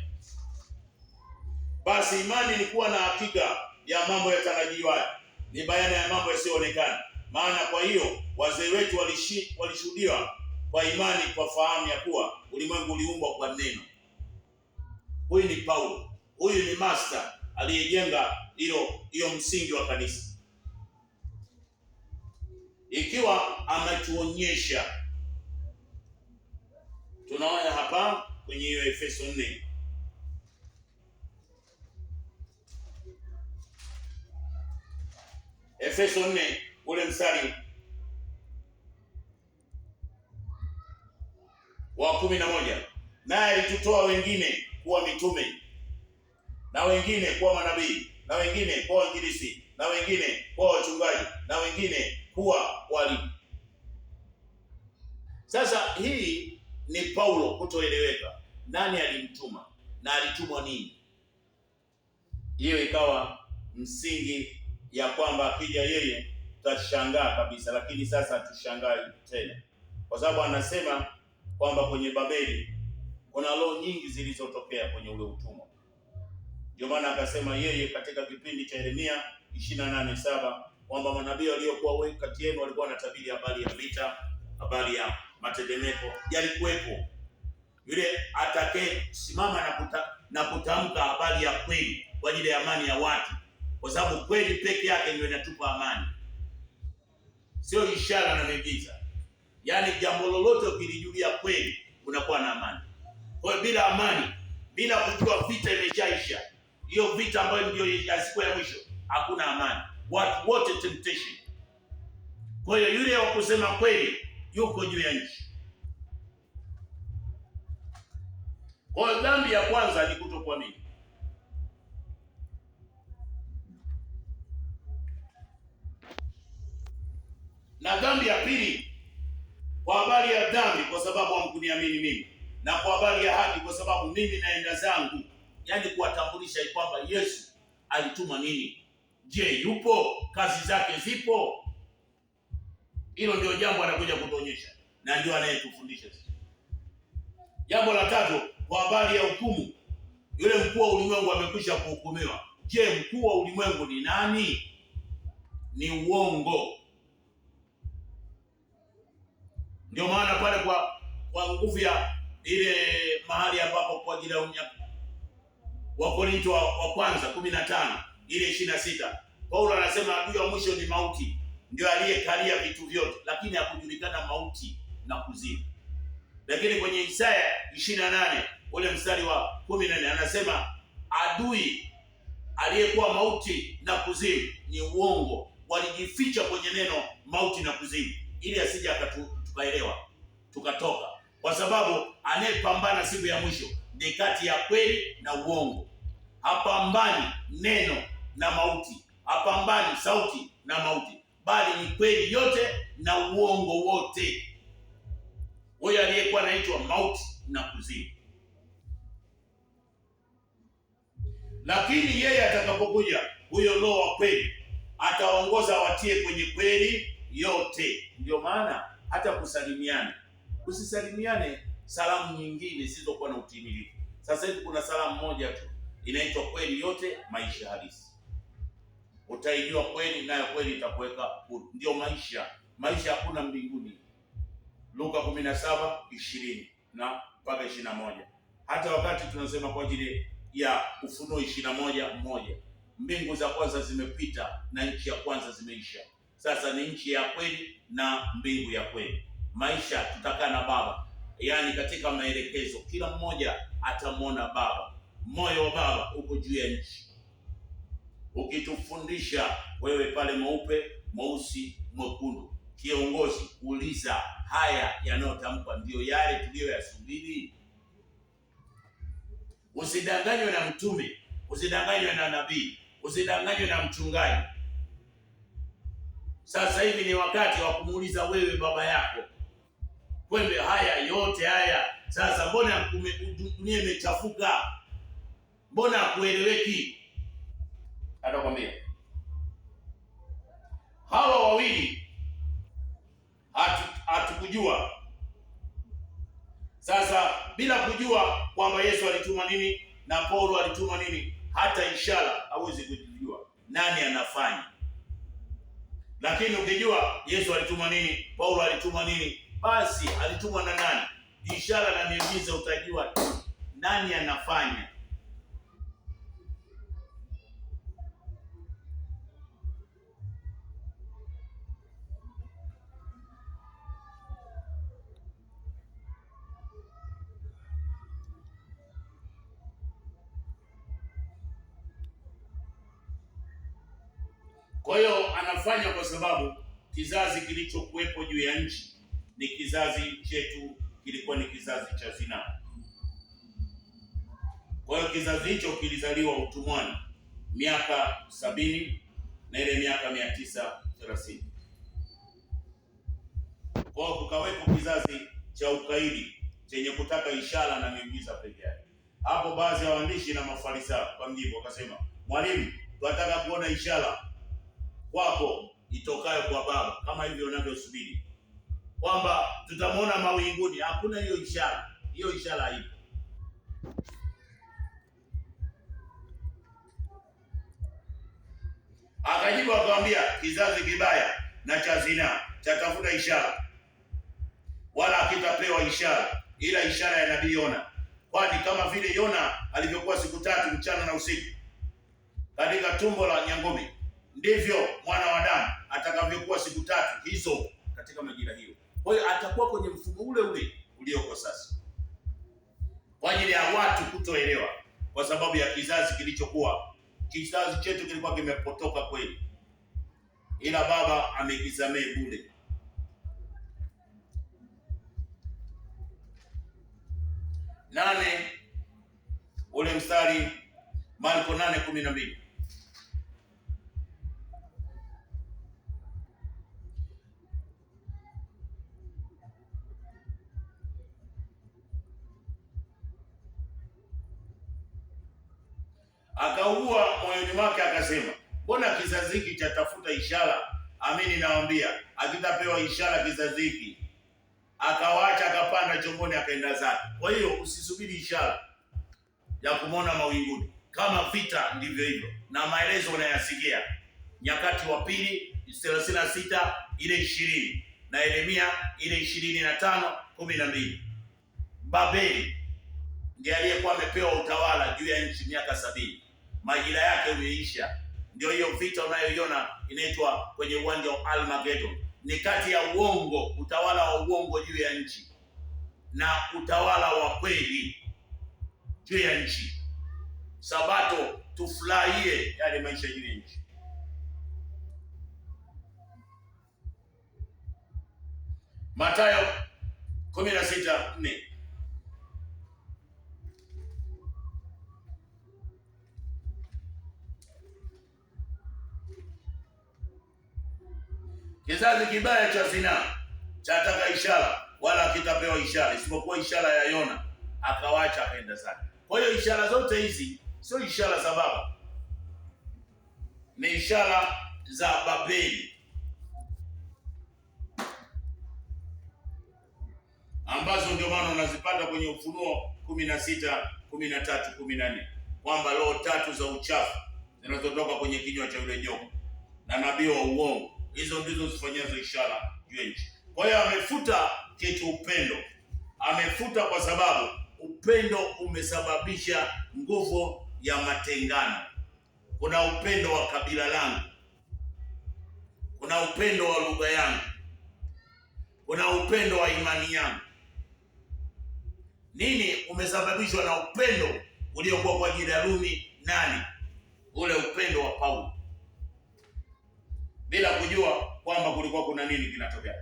basi imani ni kuwa na hakika ya mambo yatarajiwayo, ni bayana ya mambo yasiyoonekana. Maana kwa hiyo wazee wetu walishuhudiwa kwa imani kwa fahamu ya kuwa ulimwengu uliumbwa kwa neno. Huyu ni Paulo, huyu ni master aliyejenga hiyo msingi wa kanisa, ikiwa ametuonyesha. Tunaona hapa kwenye hiyo Efeso 4, Efeso 4 ule mstari wa 11, naye alitutoa wengine kuwa mitume, na wengine kuwa manabii, na wengine kuwa wainjilisti, na wengine kuwa wachungaji, na wengine kuwa walimu. Sasa hii ni Paulo kutoeleweka. Nani alimtuma na alitumwa nini? Hiyo ikawa msingi ya kwamba akija yeye tutashangaa kabisa, lakini sasa hatushangai tena, kwa sababu anasema kwamba kwenye Babeli kuna roho nyingi zilizotokea kwenye ule utumwa. Ndio maana akasema yeye katika kipindi cha Yeremia 28:7 kwamba manabii waliokuwa wengi kati yenu walikuwa wanatabiri habari ya vita, habari ya matetemeko. Yalikuwepo yule atakaye simama na kutamka habari ya kweli kwa ajili ya amani ya watu, kwa sababu kweli peke yake ndio inatupa amani, sio ishara na miujiza. Yaani jambo lolote ukilijulia kweli unakuwa na amani. Kwa hiyo bila amani, bila kujua vita imeshaisha, hiyo vita ambayo ndio ya siku ya mwisho, hakuna amani. Watu wote temptation. Kwa hiyo yule wa kusema kweli yuko juu ya nchi. Kwa hiyo dhambi ya kwanza ni kutokuamini. Na dhambi ya pili, kwa habari ya dhambi kwa sababu hamkuniamini mimi, na kwa habari ya haki kwa sababu mimi naenda zangu. Yaani kuwatambulisha kwamba Yesu alituma nini. Je, yupo? Kazi zake zipo? Hilo ndio jambo anakuja kutuonyesha, na ndio anayetufundisha. Jambo la tatu, kwa habari ya hukumu. Yule mkuu wa ulimwengu amekwisha kuhukumiwa. Je, mkuu wa ulimwengu ni nani? Ni uongo. Ndio maana pale kwa nguvu ya ile mahali ambapo kwa ajili ya Wakorintho wa kwanza 15 ile 26, Paulo anasema adui wa mwisho ni mauti, ndio aliyekalia vitu vyote, lakini hakujulikana mauti na kuzimu. Lakini kwenye Isaya 28 ule mstari wa 14 anasema adui aliyekuwa mauti na kuzimu ni uongo. Walijificha kwenye neno mauti na kuzimu ili asije tukaelewa tukatoka, kwa sababu anayepambana siku ya mwisho ni kati ya kweli na uongo. Hapambani neno na mauti, hapambani sauti na mauti, bali ni kweli yote na uongo wote. Huyo aliyekuwa anaitwa mauti na kuzimu. Lakini yeye atakapokuja, huyo roho wa kweli, ataongoza watie kwenye kweli yote. Ndio maana hata kusalimiana, usisalimiane salamu nyingine zisizokuwa na utimilifu. Sasa hivi kuna salamu moja tu inaitwa kweli yote, maisha halisi. Utaijua kweli, nayo kweli itakuweka huru. Ndio maisha hakuna mbinguni. Luka 17:20 na mpaka 21. Hata wakati tunasema kwa ajili ya Ufunuo 21:1, mbingu za kwanza zimepita na nchi ya kwanza zimeisha. Sasa ni nchi ya kweli na mbingu ya kweli. Maisha tutakaa na Baba, yaani katika maelekezo kila mmoja atamwona Baba. Moyo wa Baba uko juu ya nchi, ukitufundisha wewe pale mweupe, mweusi, mwekundu. Kiongozi, uliza haya yanayotamkwa ndio yale tuliyoyasubiri? Usidanganywe na mtume, usidanganywe na nabii, usidanganywe na mchungaji. Sasa hivi ni wakati wa kumuuliza wewe baba yako, kwembe haya yote haya sasa, mbona dunia imechafuka? Mbona hakueleweki? Atakwambia hawa wawili hatukujua. Sasa bila kujua kwamba Yesu alituma nini na Paulo alituma nini, hata ishara hauwezi kujua nani anafanya. Lakini ukijua Yesu alituma nini, Paulo alituma nini, basi alituma na nani, ishara na miujiza, utajua nani anafanya. Kwa hiyo anafanya kwa sababu kizazi kilichokuwepo juu ya nchi ni kizazi chetu, kilikuwa ni kizazi cha zinaa. Kwa hiyo kizazi hicho kilizaliwa utumwani miaka 70 na ile miaka 930. Kwa hiyo kukawepo kizazi cha ukaidi chenye kutaka ishara na miujiza pekee yake. Hapo baadhi ya waandishi na Mafarisayo kwa mjibu wakasema, mwalimu, tunataka kuona ishara kwako itokayo kwa Baba, kama hivyo unavyosubiri kwamba tutamwona mawinguni. Hakuna hiyo ishara, hiyo ishara haipo. Akajibu akamwambia, kizazi kibaya na cha zinaa chatafuta ishara, wala hakitapewa ishara ila ishara ya nabii Yona. Kwani kama vile Yona alivyokuwa siku 3 mchana na usiku katika tumbo la nyangumi, ndivyo mwana wa Adamu atakavyokuwa siku 3 hizo katika majira hiyo. Kwa hiyo atakuwa kwenye mfumo ule ule ulioko sasa, kwa ajili ya watu kutoelewa, kwa sababu ya kizazi kilichokuwa, kizazi chetu kilikuwa kimepotoka kweli, ila Baba amekisamee bure. Nane ule mstari, Marko 8:12. Akaugua moyoni mwake akasema, mbona kizazi hiki chatafuta ishara? Amini nawaambia, akitapewa ishara kizazi hiki. Akawaacha akapanda chomboni akaenda zake. Kwa hiyo usisubiri ishara ya kumwona mawinguni. Kama vita ndivyo hivyo, na maelezo unayasikia Nyakati wa Pili 36 ile 20 na Yeremia ile 25:12. Babeli ndiye aliyekuwa amepewa utawala juu ya nchi miaka 70. Majira yake umeisha. Ndio hiyo vita unayoiona inaitwa kwenye uwanja wa Armageddon. Ni kati ya uongo, utawala wa uongo juu ya nchi na utawala wa kweli juu ya nchi. Sabato tufurahie yale maisha juu ya nchi. Mathayo 16:4. Kizazi kibaya cha zinaa chataka ishara, wala hakitapewa ishara isipokuwa ishara ya Yona, akawacha akaenda zake. Kwa hiyo ishara zote hizi sio ishara za Baba, ni ishara za Babeli ambazo ndio maana unazipata kwenye Ufunuo 16:13-14 kwamba roho 3 za uchafu zinazotoka kwenye kinywa cha yule nyoka na nabii wa uongo, hizo ndizo zifanyazo ishara juu ya nchi. Kwa hiyo amefuta kitu upendo, amefuta kwa sababu upendo umesababisha nguvu ya matengano. Kuna upendo wa kabila langu, kuna upendo wa lugha yangu, kuna upendo wa imani yangu. Nini umesababishwa na upendo uliokuwa kwa ajili ya Rumi 8, ule upendo wa Paulo, bila kujua kwamba kulikuwa kuna nini kinatokea.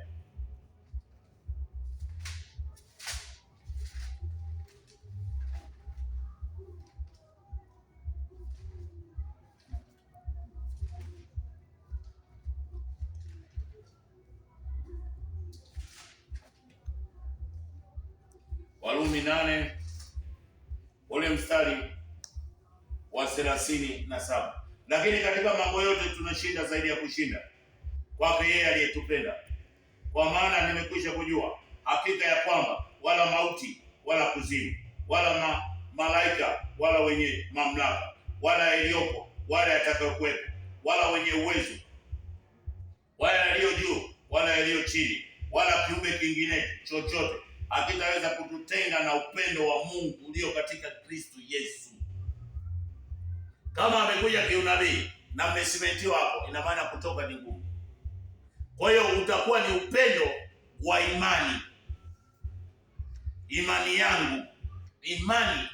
Warumi 8 ule mstari wa 37. Lakini katika mambo yote tunashinda zaidi ya kushinda kwake yeye aliyetupenda. Kwa maana nimekwisha kujua hakika ya kwamba wala mauti wala kuzimu wala malaika wala wenye mamlaka wala yaliyopo wala yatakayokuwepo wala wenye uwezo wala yaliyo juu wala yaliyo chini wala kiumbe kingine chochote hakitaweza kututenga na upendo wa Mungu ulio katika Kristo Yesu. Kama amekuja kiunabii na mmesimentiwa hapo, ina maana kutoka ni ngumu. Kwa hiyo utakuwa ni upendo wa imani. Imani yangu, imani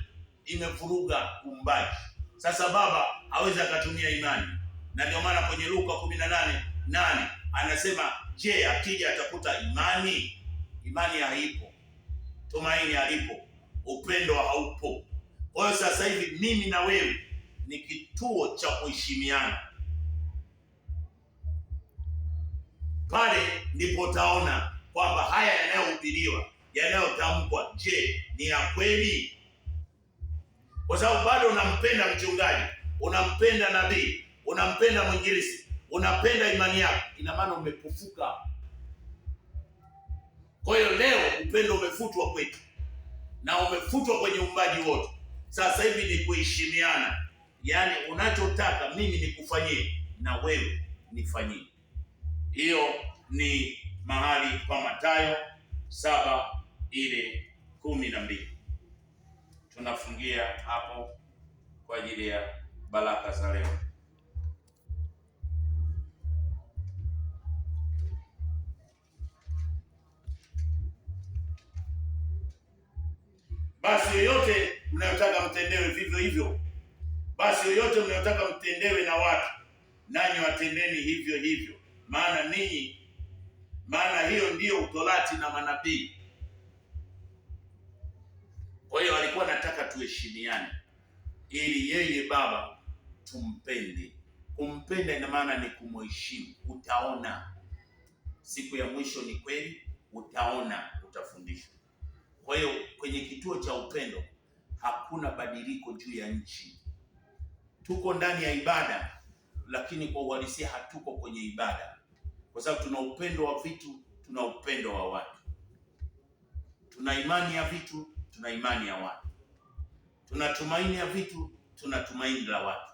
imefuruga umbaji. Sasa Baba hawezi akatumia imani Na ndio maana kwenye Luka 18:8 anasema, je, akija atakuta imani? Imani haipo, tumaini halipo, upendo haupo. Kwa hiyo sasa hivi mimi na wewe ni kituo cha kuheshimiana. Pale ndipo utaona kwamba haya yanayohubiriwa, yanayotamkwa, je, ni ya kweli? Kwa sababu bado unampenda mchungaji, unampenda nabii, unampenda mwinjilisti, unapenda imani yako, ina maana umepofuka. Kwa hiyo leo upendo umefutwa kwetu na umefutwa kwenye uumbaji wote. Sasa hivi ni kuheshimiana, yaani unachotaka mimi nikufanyie na wewe nifanyie. Hiyo ni mahali pa Mathayo 7:12. Tunafungia hapo kwa ajili ya baraka za leo. Basi yoyote mnayotaka mtendewe vivyo hivyo, basi yoyote mnayotaka mtendewe na watu, nanyi watendeni hivyo hivyo, maana hiyo ndiyo utorati na manabii. Kwa hiyo alikuwa anataka tuheshimiane, ili yeye Baba tumpende. Kumpenda ina maana ni kumheshimu. Utaona siku ya mwisho, ni kweli, utaona, utafundishwa. Kwa hiyo kwenye kituo cha upendo hakuna badiliko juu ya nchi. Tuko ndani ya ibada, lakini kwa uhalisia hatuko kwenye ibada, kwa sababu tuna upendo wa vitu, tuna upendo wa watu. Tuna imani ya vitu, tuna imani ya watu. Tuna tumaini ya vitu, tuna tumaini la watu.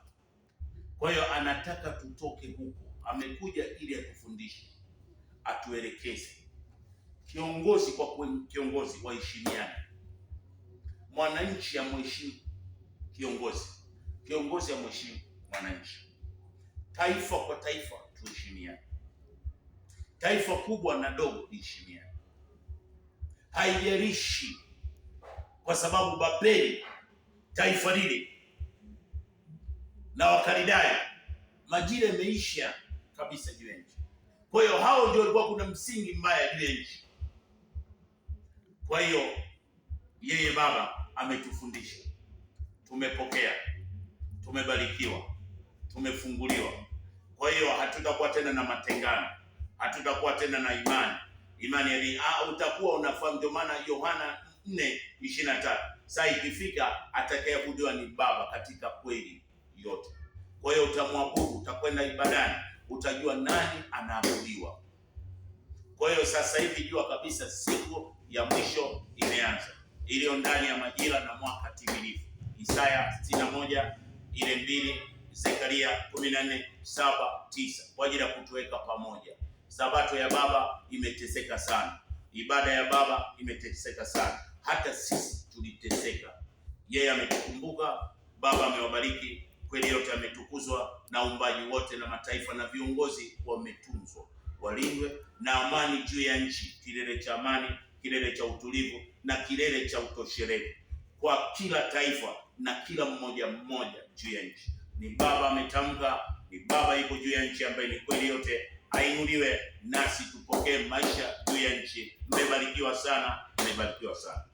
Kwa hiyo anataka tutoke huko. Amekuja ili atufundishe, atuelekeze. Kiongozi kwa kiongozi waheshimiane. Mwananchi amheshimu kiongozi, kiongozi amheshimu mwananchi. Taifa kwa taifa tuheshimiane. Taifa kubwa na dogo liheshimiane. Haijalishi, kwa sababu Babeli, taifa lile na Wakaldayo, majira yameisha kabisa juu ya nchi. Kwa hiyo hao ndio walikuwa kuna msingi mbaya juu ya nchi. Kwa hiyo yeye Baba ametufundisha, tumepokea, tumebarikiwa, tumefunguliwa. Kwa hiyo hatutakuwa tena na matengano, hatutakuwa tena na imani utakuwa unafahamu. Ndio maana Yohana 4:23, saa ikifika atakayeabudiwa ni Baba katika kweli yote. Kwa hiyo utamwabudu, utakwenda ibadani, utajua nani anaabudiwa. Kwa hiyo sasa hivi jua kabisa siku ya mwisho imeanza, iliyo ndani ya majira na mwaka timilifu. Isaya 61:2, Zekaria 14:7-9, kwa ajili ya kutuweka pamoja. Sabato ya Baba imeteseka sana, ibada ya Baba imeteseka sana, hata sisi tuliteseka. Yeye ametukumbuka, Baba amewabariki, kweli yote ametukuzwa, na uumbaji wote na mataifa na viongozi wametunzwa. Walindwe na amani juu ya nchi, kilele cha amani, kilele cha utulivu na kilele cha utoshelevu kwa kila taifa na kila mmoja juu ya nchi. Ni Baba ametamka, ni Baba yuko juu ya nchi, ambaye ni kweli yote. Ainuliwe, nasi tupokee maisha juu ya nchi. Mmebarikiwa sana, mmebarikiwa sana.